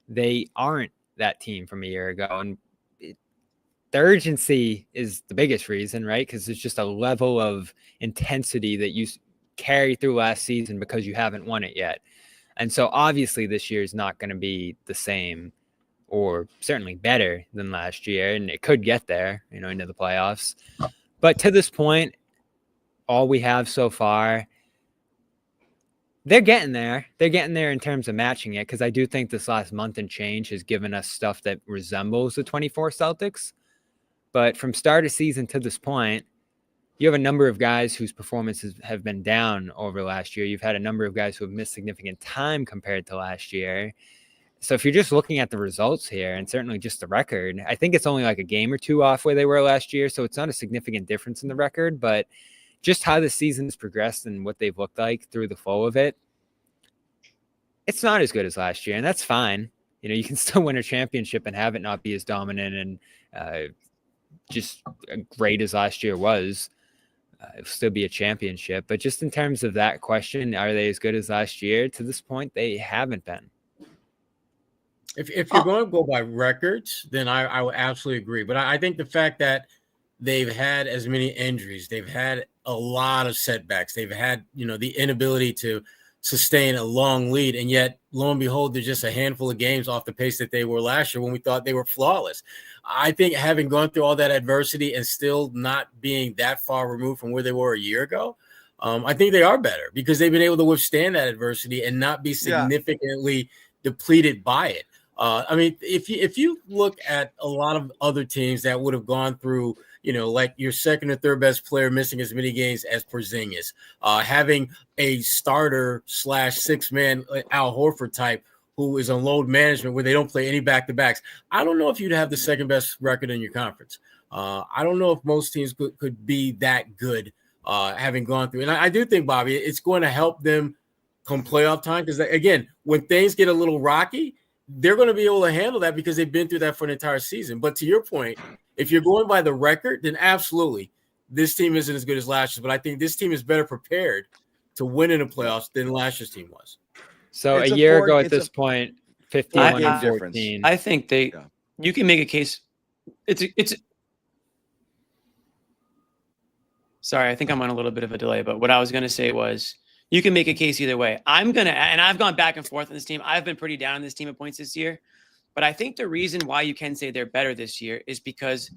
[SPEAKER 19] they aren't that team from a year ago. And the urgency is the biggest reason, right? Because there's just a level of intensity that you carry through last season because you haven't won it yet. And so obviously this year is not going to be the same, or certainly better than last year. And it could get there, into the playoffs. But to this point, all we have so far, they're getting there. They're getting there in terms of matching it, because I do think this last month and change has given us stuff that resembles the 24 Celtics. But from start of season to this point, you have a number of guys whose performances have been down over last year. You've had a number of guys who have missed significant time compared to last year. So if you're just looking at the results here, and certainly just the record, I think it's only like a game or two off where they were last year. So it's not a significant difference in the record, but just how the season's progressed and what they've looked like through the flow of it, it's not as good as last year. And that's fine. You can still win a championship and have it not be as dominant and just great as last year was. It'll still be a championship. But just in terms of that question, are they as good as last year? To this point, they haven't been.
[SPEAKER 12] If you're going to go by records, then I would absolutely agree. But I think the fact that they've had as many injuries, they've had a lot of setbacks, they've had, the inability to sustain a long lead, and yet, lo and behold, they're just a handful of games off the pace that they were last year when we thought they were flawless. I think having gone through all that adversity and still not being that far removed from where they were a year ago, I think they are better because they've been able to withstand that adversity and not be significantly depleted by it. If you look at a lot of other teams that would have gone through, like your second or third best player missing as many games as Porzingis, having a starter / 6-man Al Horford type who is on load management where they don't play any back-to-backs, I don't know if you'd have the second best record in your conference. I don't know if most teams could be that good having gone through. And I do think, Bobby, it's going to help them come playoff time because, again, when things get a little rocky, they're going to be able to handle that because they've been through that for an entire season. But to your point, if you're going by the record, then absolutely, this team isn't as good as last year. But I think this team is better prepared to win in the playoffs than last year's team was.
[SPEAKER 19] So a year ago at this point, 51
[SPEAKER 2] game
[SPEAKER 19] and
[SPEAKER 2] difference.
[SPEAKER 19] 14.
[SPEAKER 1] I think you can make a case. Sorry, I think I'm on a little bit of a delay, but what I was going to say was you can make a case either way. And I've gone back and forth on this team. I've been pretty down on this team at points this year, but I think the reason why you can say they're better this year is because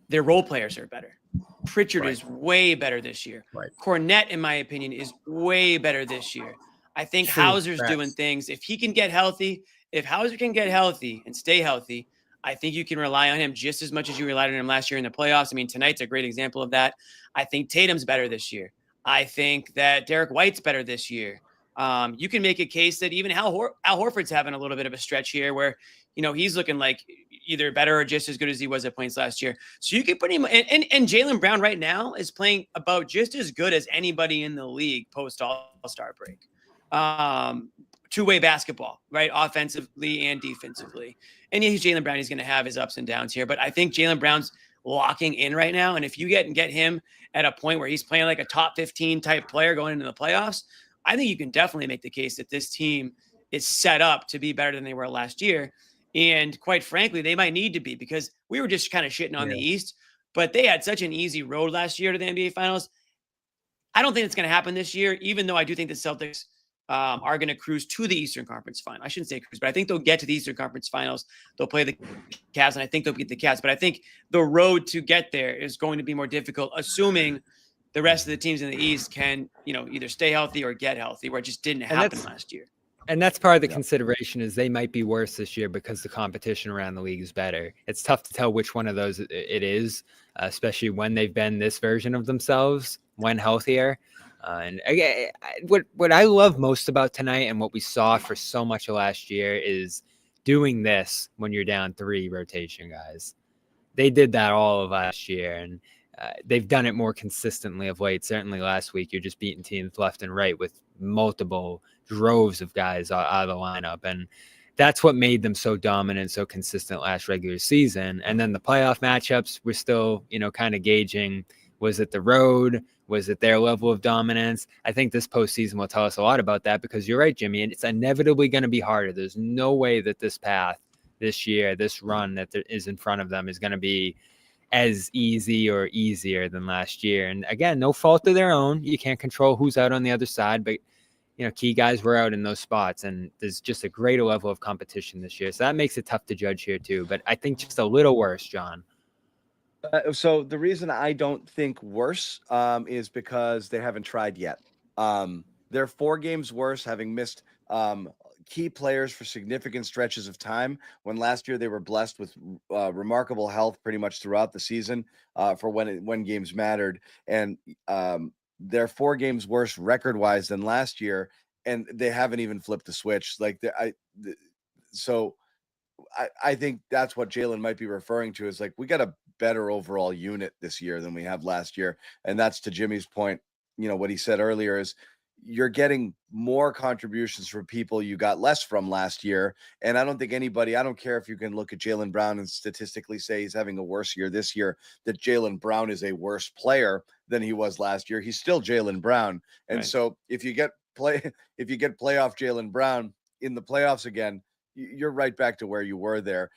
[SPEAKER 1] their role players are better. Pritchard is way better this year.
[SPEAKER 12] Right.
[SPEAKER 1] Cornette, in my opinion, is way better this year. I think
[SPEAKER 12] True.
[SPEAKER 1] Hauser's
[SPEAKER 12] Facts.
[SPEAKER 1] doing things. If he can get healthy, if Hauser can get healthy and stay healthy, I think you can rely on him just as much as you relied on him last year in the playoffs. I mean, tonight's a great example of that. I think Tatum's better this year. I think that Derek White's better this year. You can make a case that even Al Horford's having a little bit of a stretch here where, he's looking like either better or just as good as he was at points last year. So you can put him and Jaylen Brown right now is playing about just as good as anybody in the league post All-Star break. Two-way basketball, right? Offensively and defensively. And yeah, he's Jaylen Brown. He's going to have his ups and downs here, but I think Jaylen Brown's locking in right now. And if you get him at a point where he's playing like a top 15 type player going into the playoffs, I think you can definitely make the case that this team is set up to be better than they were last year. And quite frankly, they might need to be because we were just kind of shitting on the East, but they had such an easy road last year to the NBA Finals. I don't think it's going to happen this year, even though I do think the Celtics are going to cruise to the Eastern Conference Final. I shouldn't say cruise, but I think they'll get to the Eastern Conference Finals. They'll play the Cavs, and I think they'll beat the Cavs. But I think the road to get there is going to be more difficult, assuming the rest of the teams in the East can, either stay healthy or get healthy, where it just didn't happen last year.
[SPEAKER 19] And that's part of the consideration is they might be worse this year because the competition around the league is better. It's tough to tell which one of those it is, especially when they've been this version of themselves when healthier. And again, what I love most about tonight and what we saw for so much of last year is doing this when you're down 3 rotation guys. They did that all of last year, and they've done it more consistently of late. Certainly last week, you're just beating teams left and right with multiple droves of guys out of the lineup. And that's what made them so dominant, so consistent last regular season. And then the playoff matchups, we're still, kind of gauging, was it the road? Was it their level of dominance? I think this postseason will tell us a lot about that because you're right, Jimmy, and it's inevitably going to be harder. There's no way that this path this year, this run that is in front of them is going to be as easy or easier than last year. And again, no fault of their own. You can't control who's out on the other side, but key guys were out in those spots, and there's just a greater level of competition this year. So that makes it tough to judge here too, but I think just a little worse, John.
[SPEAKER 2] So the reason I don't think worse is because they haven't tried yet. They're 4 games worse, having missed key players for significant stretches of time, when last year they were blessed with remarkable health pretty much throughout the season for when games mattered. And they're 4 games worse record-wise than last year, and they haven't even flipped the switch. So I think that's what Jaylen might be referring to, is like, we got a better overall unit this year than we have last year. And that's to Jimmy's point. What he said earlier is you're getting more contributions from people you got less from last year. And I don't think anybody, I don't care if you can look at Jaylen Brown and statistically say he's having a worse year this year, that Jaylen Brown is a worse player than he was last year. He's still Jaylen Brown. And
[SPEAKER 1] Right.
[SPEAKER 2] so if you get playoff Jaylen Brown in the playoffs again, you're right back to where you were there.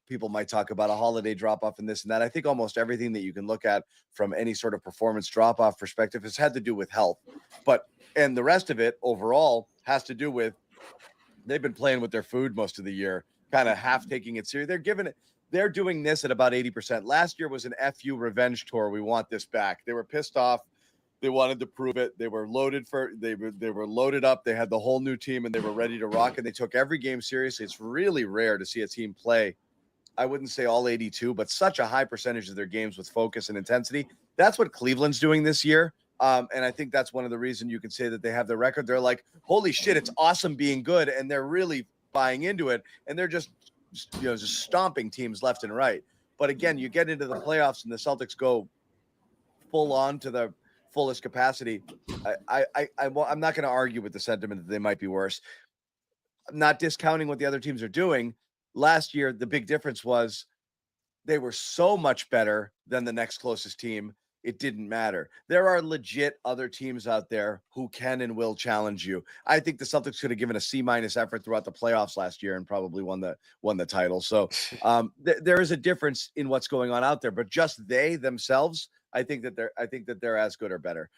[SPEAKER 2] People might talk about a holiday drop off and this and that. I think almost everything that you can look at from any sort of performance drop off perspective has had to do with health, and the rest of it overall has to do with they've been playing with their food most of the year, kind of half taking it serious. They're doing this at about 80%. Last year was an FU revenge tour. We want this back. They were pissed off. They wanted to prove it. They were loaded they were loaded up. They had the whole new team and they were ready to rock, and they took every game seriously. It's really rare to see a team play, I wouldn't say all 82, but such a high percentage of their games with focus and intensity. That's what Cleveland's doing this year. And I think that's one of the reasons you can say that they have the record. They're like, holy shit, it's awesome being good. And they're really buying into it. And they're just stomping teams left and right. But again, you get into the playoffs and the Celtics go full on to the fullest capacity. I'm not going to argue with the sentiment that they might be worse. I'm not discounting what the other teams are doing. Last year, the big difference was they were so much better than the next closest team.
[SPEAKER 6] it didn't matter. There are legit other teams out there who can and will challenge you. I think the Celtics could have given a C- effort throughout the playoffs last year and probably won the title. So there is a difference in what's going on out there, but just they themselves, I think that they're as good or better.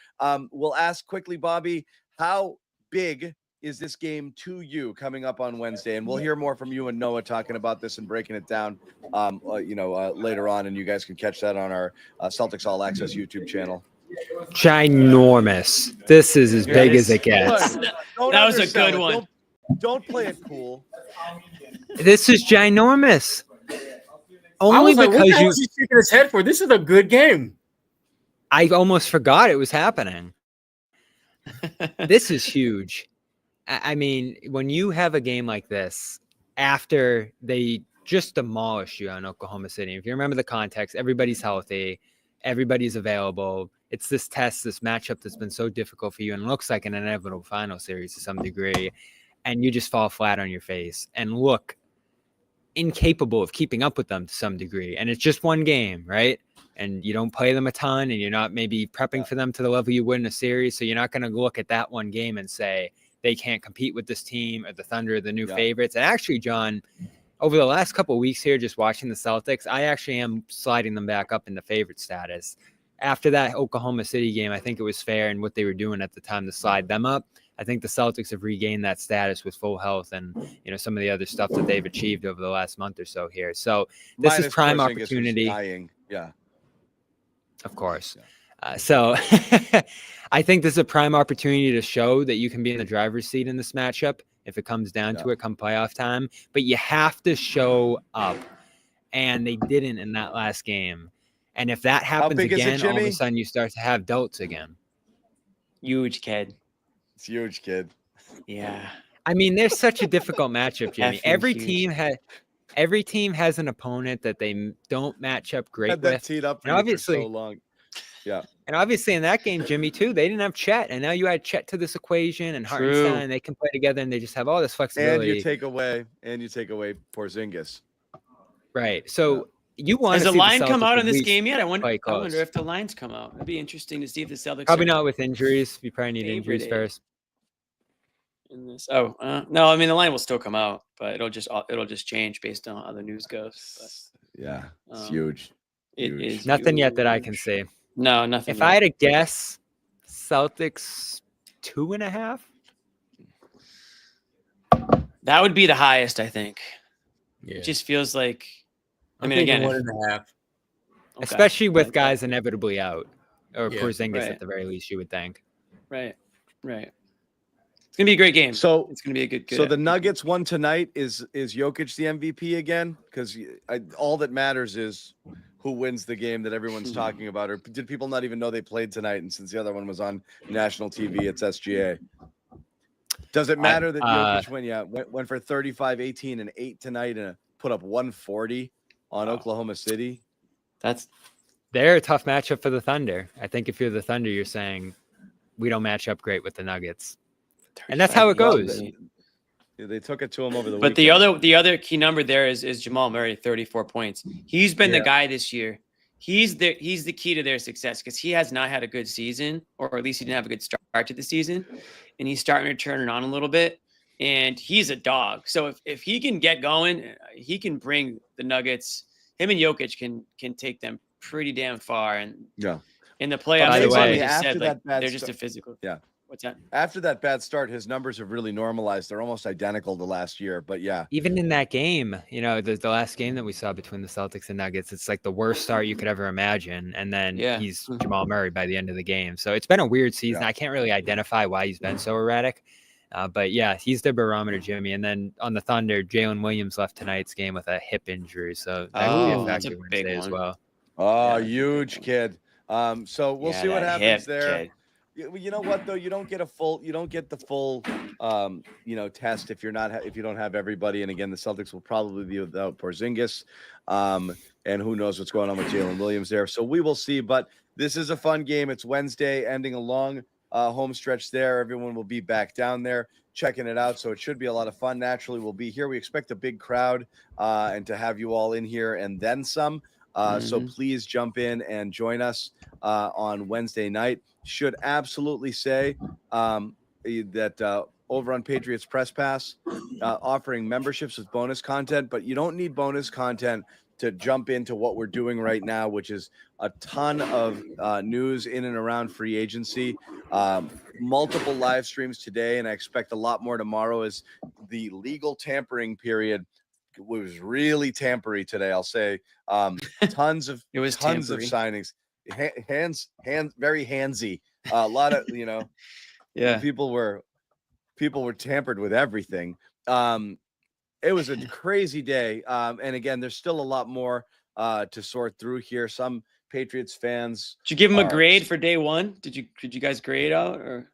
[SPEAKER 6] We'll ask quickly, Bobby, how big is this game to you coming up on Wednesday? And we'll hear more from you and Noah talking about this and breaking it down, later on. And you guys can catch that on our Celtics All Access YouTube channel.
[SPEAKER 19] Ginormous. This is as big as it gets.
[SPEAKER 6] That
[SPEAKER 1] was a good one.
[SPEAKER 6] Don't play it cool.
[SPEAKER 19] This is ginormous.
[SPEAKER 12] I
[SPEAKER 19] Only
[SPEAKER 12] was like, what
[SPEAKER 19] because
[SPEAKER 12] the hell is he shaking his head for? This is a good game.
[SPEAKER 19] I almost forgot it was happening. This is huge. I mean, when you have a game like this, after they just demolished you on Oklahoma City, if you remember the context, everybody's healthy, everybody's available. It's this test, this matchup that's been so difficult for you and looks like an inevitable final series to some degree, and you just fall flat on your face and look incapable of keeping up with them to some degree. And it's just one game, right? And you don't play them a ton, and you're not maybe prepping for them to the level you would in a series, so you're not going to look at that one game and say, they can't compete with this team or the Thunder or the new favorites. And actually, John, over the last couple of weeks here, just watching the Celtics, I actually am sliding them back up into favorite status. After that Oklahoma City game, I think it was fair in what they were doing at the time to slide them up. I think the Celtics have regained that status with full health and, some of the other stuff that they've achieved over the last month or so here. So this is prime
[SPEAKER 6] Porzingis
[SPEAKER 19] opportunity.
[SPEAKER 6] dying. Yeah.
[SPEAKER 19] Of course. So I think this is a prime opportunity to show that you can be in the driver's seat in this matchup if it comes down to it come playoff time. But you have to show up. And they didn't in that last game. And if that happens again, all of a sudden you start to have doubts again.
[SPEAKER 1] Huge, kid.
[SPEAKER 6] It's huge, kid.
[SPEAKER 1] Yeah.
[SPEAKER 19] I mean, there's such a difficult matchup, Jimmy.
[SPEAKER 1] Effing
[SPEAKER 19] Every team has an opponent that they don't match up great
[SPEAKER 6] Had that
[SPEAKER 19] with.
[SPEAKER 6] teed up
[SPEAKER 19] And obviously,
[SPEAKER 6] for so long. Yeah.
[SPEAKER 19] And obviously in that game, Jimmy, too, they didn't have Chet. And now you add Chet to this equation and Hartenstein, and they can play together and they just have all this flexibility.
[SPEAKER 6] And you take away Porzingis.
[SPEAKER 19] Right. So you want
[SPEAKER 1] Has
[SPEAKER 19] to
[SPEAKER 1] the
[SPEAKER 19] see
[SPEAKER 1] line
[SPEAKER 19] the
[SPEAKER 1] come
[SPEAKER 19] Celtics
[SPEAKER 1] out
[SPEAKER 19] at
[SPEAKER 1] in this
[SPEAKER 19] least
[SPEAKER 1] game yet? I wonder
[SPEAKER 19] close.
[SPEAKER 1] if the lines come out. It'd be interesting to see if the Celtics
[SPEAKER 19] Probably
[SPEAKER 1] are
[SPEAKER 19] not with injuries. You probably need injuries
[SPEAKER 1] favorited
[SPEAKER 19] first.
[SPEAKER 1] in this. No, I mean the line will still come out, but it'll just change based on how the news goes. But,
[SPEAKER 6] yeah, it's huge.
[SPEAKER 1] It is
[SPEAKER 19] nothing yet that I can see.
[SPEAKER 1] No, nothing.
[SPEAKER 19] If I had to guess, Celtics 2.5.
[SPEAKER 1] That would be the highest, I think.
[SPEAKER 12] Yeah.
[SPEAKER 1] It just feels like. I
[SPEAKER 12] I'm
[SPEAKER 1] mean,
[SPEAKER 12] thinking
[SPEAKER 1] again,
[SPEAKER 12] 1.5.
[SPEAKER 1] Okay.
[SPEAKER 19] Especially with guys inevitably out, or
[SPEAKER 12] Yeah,
[SPEAKER 19] Porzingis
[SPEAKER 1] right.
[SPEAKER 19] at the very least, you would think.
[SPEAKER 1] Right. It's gonna be a great game.
[SPEAKER 6] So
[SPEAKER 1] it's gonna be a good.
[SPEAKER 6] So the Nuggets won tonight. Is Jokic the MVP again? Because all that matters is who wins the game that everyone's talking about. Or did people not even know they played tonight? And since the other one was on national TV, it's SGA. Does it matter that Jokic went for 35, 18, and 8 tonight and put up 140 on Oklahoma City?
[SPEAKER 19] They're a tough matchup for the Thunder. I think if you're the Thunder, you're saying we don't match up great with the Nuggets. And that's how it goes.
[SPEAKER 6] They took it to him over the
[SPEAKER 1] But
[SPEAKER 6] weekend.
[SPEAKER 1] the other key number there is Jamal Murray, 34 points. He's been the guy this year. He's the key to their success because he has not had a good season, or at least he didn't have a good start to the season. And he's starting to turn it on a little bit. And he's a dog. So if he can get going, he can bring the Nuggets. Him and Jokic can take them pretty damn far. And in the playoffs,
[SPEAKER 19] By the way,
[SPEAKER 1] they're just a physical.
[SPEAKER 6] Yeah.
[SPEAKER 1] What's that?
[SPEAKER 6] After that bad start, his numbers have really normalized. They're almost identical to last year. But yeah,
[SPEAKER 19] even in that game, the last game that we saw between the Celtics and Nuggets, it's like the worst start you could ever imagine. And then he's Jamal Murray by the end of the game. So it's been a weird season. I can't really identify why he's been so erratic. But yeah, he's the barometer, Jimmy. And then on the Thunder, Jalen Williams left tonight's game with a hip injury. So that could be a factor Wednesday as well.
[SPEAKER 6] Oh, huge kid. So we'll see what happens there.
[SPEAKER 1] Kid.
[SPEAKER 6] You know what though? You don't get the full test if you don't have everybody. And again, the Celtics will probably be without Porzingis, and who knows what's going on with Jalen Williams there. So we will see. But this is a fun game. It's Wednesday, ending a long home stretch there. Everyone will be back down there checking it out. So it should be a lot of fun. Naturally, we'll be here. We expect a big crowd and to have you all in here and then some. So please jump in and join us on Wednesday night. Should absolutely say that over on Patriots Press Pass, offering memberships with bonus content, but you don't need bonus content to jump into what we're doing right now, which is a ton of news in and around free agency. Multiple live streams today, and I expect a lot more tomorrow as the legal tampering period was really tampery today. I'll say tons of
[SPEAKER 1] it was
[SPEAKER 6] tons
[SPEAKER 1] tampery.
[SPEAKER 6] of signings, hands very handsy. A lot of people were tampered with everything. It was a crazy day, and again, there's still a lot more to sort through here. Some Patriots fans.
[SPEAKER 1] Did you give him a grade for day one? Did you guys grade out or?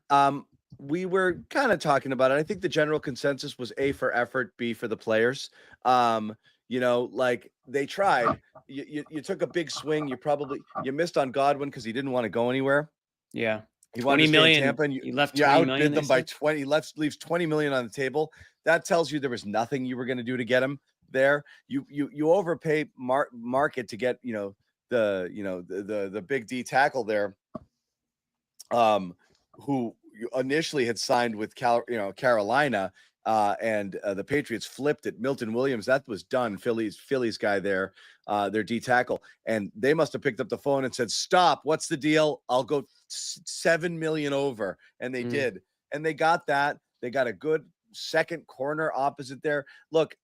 [SPEAKER 6] We were kind of talking about it. I think the general consensus was A for effort, B for the players. Like they tried. You took a big swing. You missed on Godwin because he didn't want to go anywhere.
[SPEAKER 1] Yeah.
[SPEAKER 6] He wanted to stay in Tampa, and
[SPEAKER 1] you left
[SPEAKER 6] you
[SPEAKER 1] 20
[SPEAKER 6] outbid
[SPEAKER 1] million,
[SPEAKER 6] them by 20. Leaves 20 million on the table. That tells you there was nothing you were going to do to get him there. You overpay market to get the big D tackle there, who initially had signed with Carolina, and the Patriots flipped it. Milton Williams, that was done. Philly's guy there, their D tackle, and they must have picked up the phone and said, "Stop! What's the deal? I'll go 7 million over," and they did, and they got that. They got a good second corner opposite there. Look,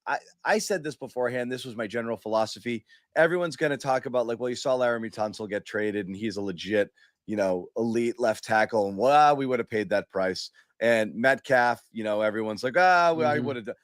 [SPEAKER 6] I said this beforehand. This was my general philosophy. Everyone's going to talk about like, well, you saw Laramie Tunsil get traded, and he's a legit, elite left tackle, and we would have paid that price. And Metcalf, everyone's like, I would have done.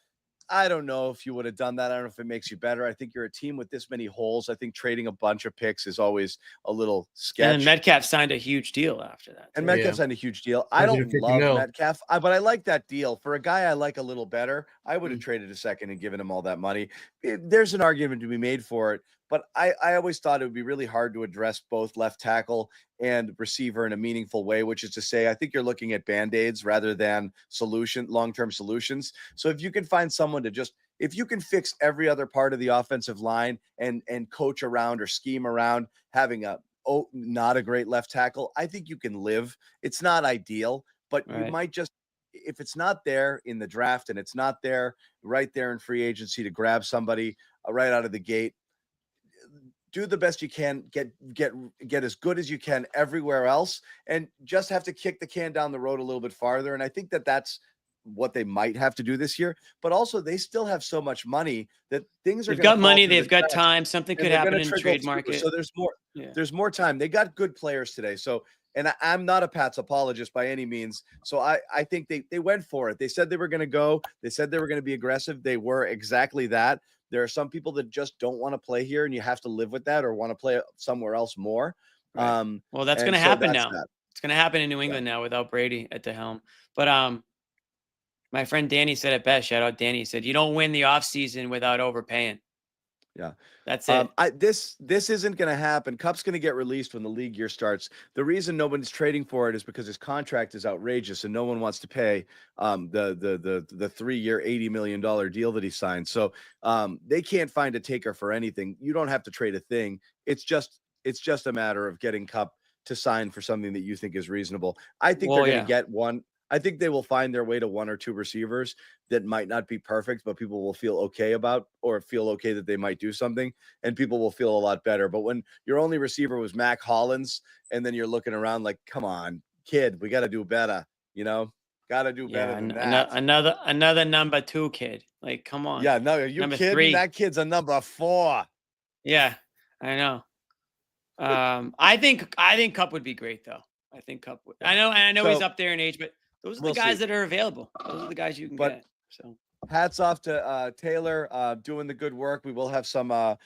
[SPEAKER 6] I don't know if you would have done that. I don't know if it makes you better. I think you're a team with this many holes. I think trading a bunch of picks is always a little sketch.
[SPEAKER 1] And Metcalf signed a huge deal after that.
[SPEAKER 6] And Metcalf signed a huge deal. I don't love Metcalf, but I like that deal. For a guy I like a little better, I would have traded a second and given him all that money. There's an argument to be made for it, but I always thought it would be really hard to address both left tackle and receiver in a meaningful way, which is to say, I think you're looking at Band-Aids rather than long-term solutions. So if you can find someone if you can fix every other part of the offensive line and coach around or scheme around having not a great left tackle, I think you can live. It's not ideal, but you might just, if it's not there in the draft and it's not there right there in free agency to grab somebody right out of the gate, do the best you can, get as good as you can everywhere else, and just have to kick the can down the road a little bit farther. And I think that's what they might have to do this year, but also they still have so much money that things are.
[SPEAKER 1] They've got money. They've got time. Something could happen in the trade market.
[SPEAKER 6] So there's more time. They got good players today. So, and I'm not a Pats apologist by any means. So I think they went for it. They said they were going to go. They said they were going to be aggressive. They were exactly that. There are some people that just don't want to play here, and you have to live with that, or want to play somewhere else more.
[SPEAKER 1] Right. Well, that's going to happen now. It's going to happen in New England now without Brady at the helm. But my friend Danny said it best. Shout out Danny. He said, "You don't win the offseason without overpaying."
[SPEAKER 6] Yeah,
[SPEAKER 1] that's it.
[SPEAKER 6] This isn't going to happen. Cup's going to get released when the league year starts. The reason nobody's trading for it is because his contract is outrageous, and no one wants to pay the 3-year $80 million deal that he signed. So they can't find a taker for anything. You don't have to trade a thing. It's just a matter of getting Cup to sign for something that you think is reasonable. I think they're going to get one. I think they will find their way to one or two receivers that might not be perfect, but people will feel okay about, or feel okay that they might do something, and people will feel a lot better. But when your only receiver was Mac Hollins, and then you're looking around like, come on, kid, we got to do better. Got to do better than that.
[SPEAKER 1] Another number 2 kid. Like, come on.
[SPEAKER 6] Yeah, no, you kidding?
[SPEAKER 1] 3.
[SPEAKER 6] That kid's a number 4.
[SPEAKER 1] Yeah, I know. I think Cup would be great though. I think Cup would. I know he's up there in age, but those are the guys that are available. Those are the guys you can get. So
[SPEAKER 6] hats off to Taylor doing the good work. We will have some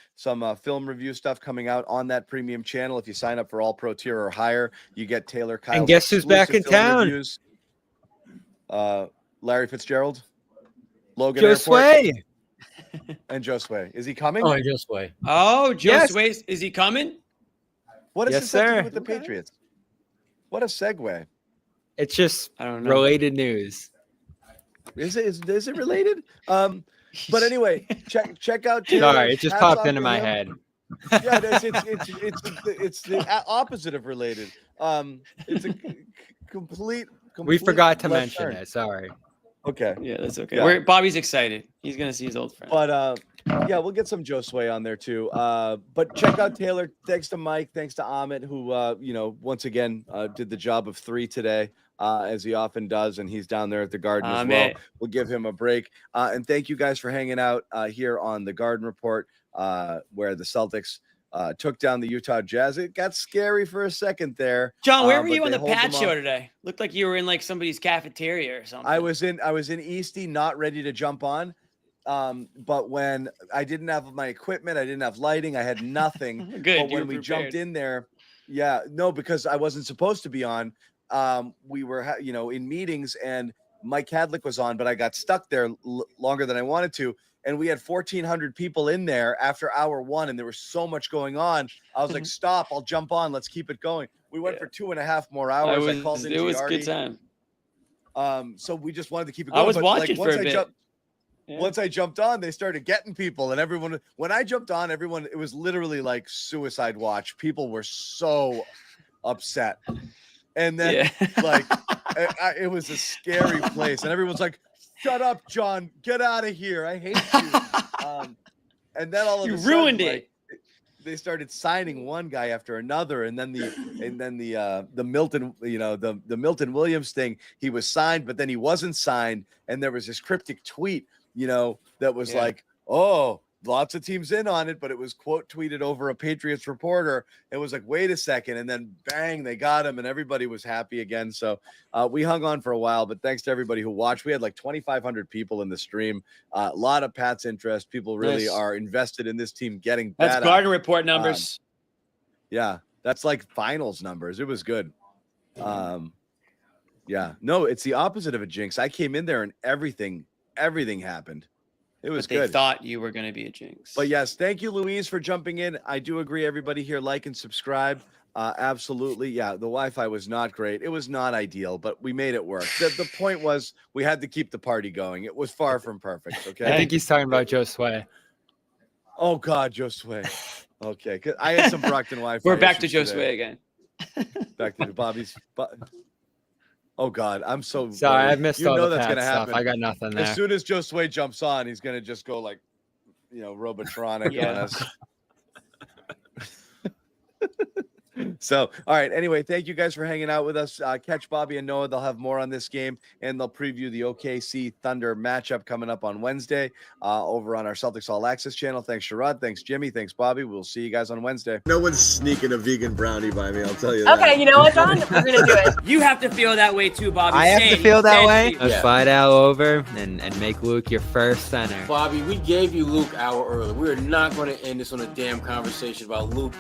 [SPEAKER 6] film review stuff coming out on that premium channel. If you sign up for All Pro tier or higher, you get Taylor Kyle's
[SPEAKER 19] and guess who's back in town?
[SPEAKER 6] Reviews. Larry Fitzgerald, Logan
[SPEAKER 19] Josue.
[SPEAKER 6] And Josue. Is he coming?
[SPEAKER 12] Oh, Josue.
[SPEAKER 1] Oh, Josue. Is he coming?
[SPEAKER 6] What does this have to do with the Patriots? What a segue.
[SPEAKER 19] It's just
[SPEAKER 1] I don't know.
[SPEAKER 19] Related news.
[SPEAKER 6] Is it related? But anyway, check out Taylor.
[SPEAKER 19] Sorry, it just popped into my head.
[SPEAKER 2] Yeah, it's the opposite of related. It's a complete.
[SPEAKER 19] We forgot to
[SPEAKER 2] left
[SPEAKER 19] mention
[SPEAKER 2] turn.
[SPEAKER 19] it. Sorry.
[SPEAKER 2] Okay.
[SPEAKER 1] Yeah, that's okay.
[SPEAKER 2] Yeah.
[SPEAKER 1] Bobby's excited. He's gonna see his old friend.
[SPEAKER 2] But yeah, we'll get some Josue on there too. But check out Taylor. Thanks to Mike. Thanks to Amit, who once again did the job of 3 today, as he often does, and he's down there at the Garden as well. We'll give him a break. And thank you guys for hanging out here on the Garden Report, where the Celtics took down the Utah Jazz. It got scary for a second there.
[SPEAKER 1] John, where were you
[SPEAKER 2] but
[SPEAKER 1] on
[SPEAKER 2] they
[SPEAKER 1] the
[SPEAKER 2] hold
[SPEAKER 1] Pat
[SPEAKER 2] them
[SPEAKER 1] show
[SPEAKER 2] off.
[SPEAKER 1] today? Looked like you were in like somebody's cafeteria or something.
[SPEAKER 2] I was in Eastie, not ready to jump on. But when I didn't have my equipment, I didn't have lighting, I had nothing.
[SPEAKER 1] Good.
[SPEAKER 2] But when we jumped in there, because I wasn't supposed to be on. We were, in meetings, and Mike Hadlick was on, but I got stuck there longer than I wanted to. And we had 1,400 people in there after hour 1, and there was so much going on. I was like, stop, I'll jump on. Let's keep it going. We went for 2.5 more hours. I called in
[SPEAKER 1] it was
[SPEAKER 2] Giardi.
[SPEAKER 1] good time.
[SPEAKER 2] So we just wanted to keep it going.
[SPEAKER 1] I was
[SPEAKER 2] but,
[SPEAKER 1] watching for a bit.
[SPEAKER 2] Once I jumped on, they started getting people, and everyone. When I jumped on, everyone. It was literally like suicide watch. People were so upset, and then it was a scary place, and everyone's like, "Shut up, John! Get out of here! I hate you." And then all of
[SPEAKER 1] You
[SPEAKER 2] a sudden,
[SPEAKER 1] ruined it.
[SPEAKER 2] They started signing one guy after another, and then the Milton, the Milton Williams thing. He was signed, but then he wasn't signed, and there was this cryptic tweet, that was like, "Oh, lots of teams in on it," but it was quote tweeted over a Patriots reporter. It was like, wait a second, and then bang, they got him, and everybody was happy again. So we hung on for a while, but thanks to everybody who watched. We had like 2,500 people in the stream. A lot of Pat's interest. People really are invested in this team getting better.
[SPEAKER 1] That's Garden Report numbers.
[SPEAKER 2] Yeah, that's like finals numbers. It was good. Yeah, no, it's the opposite of a jinx. I came in there and everything happened. It was
[SPEAKER 1] But they
[SPEAKER 2] good.
[SPEAKER 1] thought you were going to be a jinx.
[SPEAKER 2] But yes, thank you, Louise, for jumping in. I do agree. Everybody here, like and subscribe. Absolutely. Yeah, the Wi-Fi was not great. It was not ideal, but we made it work. The point was we had to keep the party going. It was far from perfect. Okay.
[SPEAKER 19] I think he's talking about Josue.
[SPEAKER 2] Oh God, Josue. Okay, 'cause I had some Brockton Wi-Fi.
[SPEAKER 1] We're back to
[SPEAKER 2] issues
[SPEAKER 1] Josue
[SPEAKER 2] today.
[SPEAKER 1] again.
[SPEAKER 2] Back to Bobby's. Oh God, I'm so
[SPEAKER 19] Sorry,
[SPEAKER 2] worried.
[SPEAKER 19] I missed all the
[SPEAKER 2] that's
[SPEAKER 19] Pat
[SPEAKER 2] gonna
[SPEAKER 19] stuff.
[SPEAKER 2] happen.
[SPEAKER 19] I got nothing there.
[SPEAKER 2] As soon as Josue jumps on, he's gonna just go like, Robotronic on us. So, all right. Anyway, thank you guys for hanging out with us. Catch Bobby and Noah. They'll have more on this game, and they'll preview the OKC Thunder matchup coming up on Wednesday over on our Celtics All Access channel. Thanks, Sherrod. Thanks, Jimmy. Thanks, Bobby. We'll see you guys on Wednesday. No one's sneaking a vegan brownie by me. I'll tell you that.
[SPEAKER 5] Okay, you know what, John? We're going to do it.
[SPEAKER 1] You have to feel that way too, Bobby.
[SPEAKER 19] I have to
[SPEAKER 1] Same.
[SPEAKER 19] feel that
[SPEAKER 1] Same.
[SPEAKER 19] way. Let's slide Al over and make Luke your first center.
[SPEAKER 12] Bobby, we gave you Luke an hour early. We're not going to end this on a damn conversation about Luke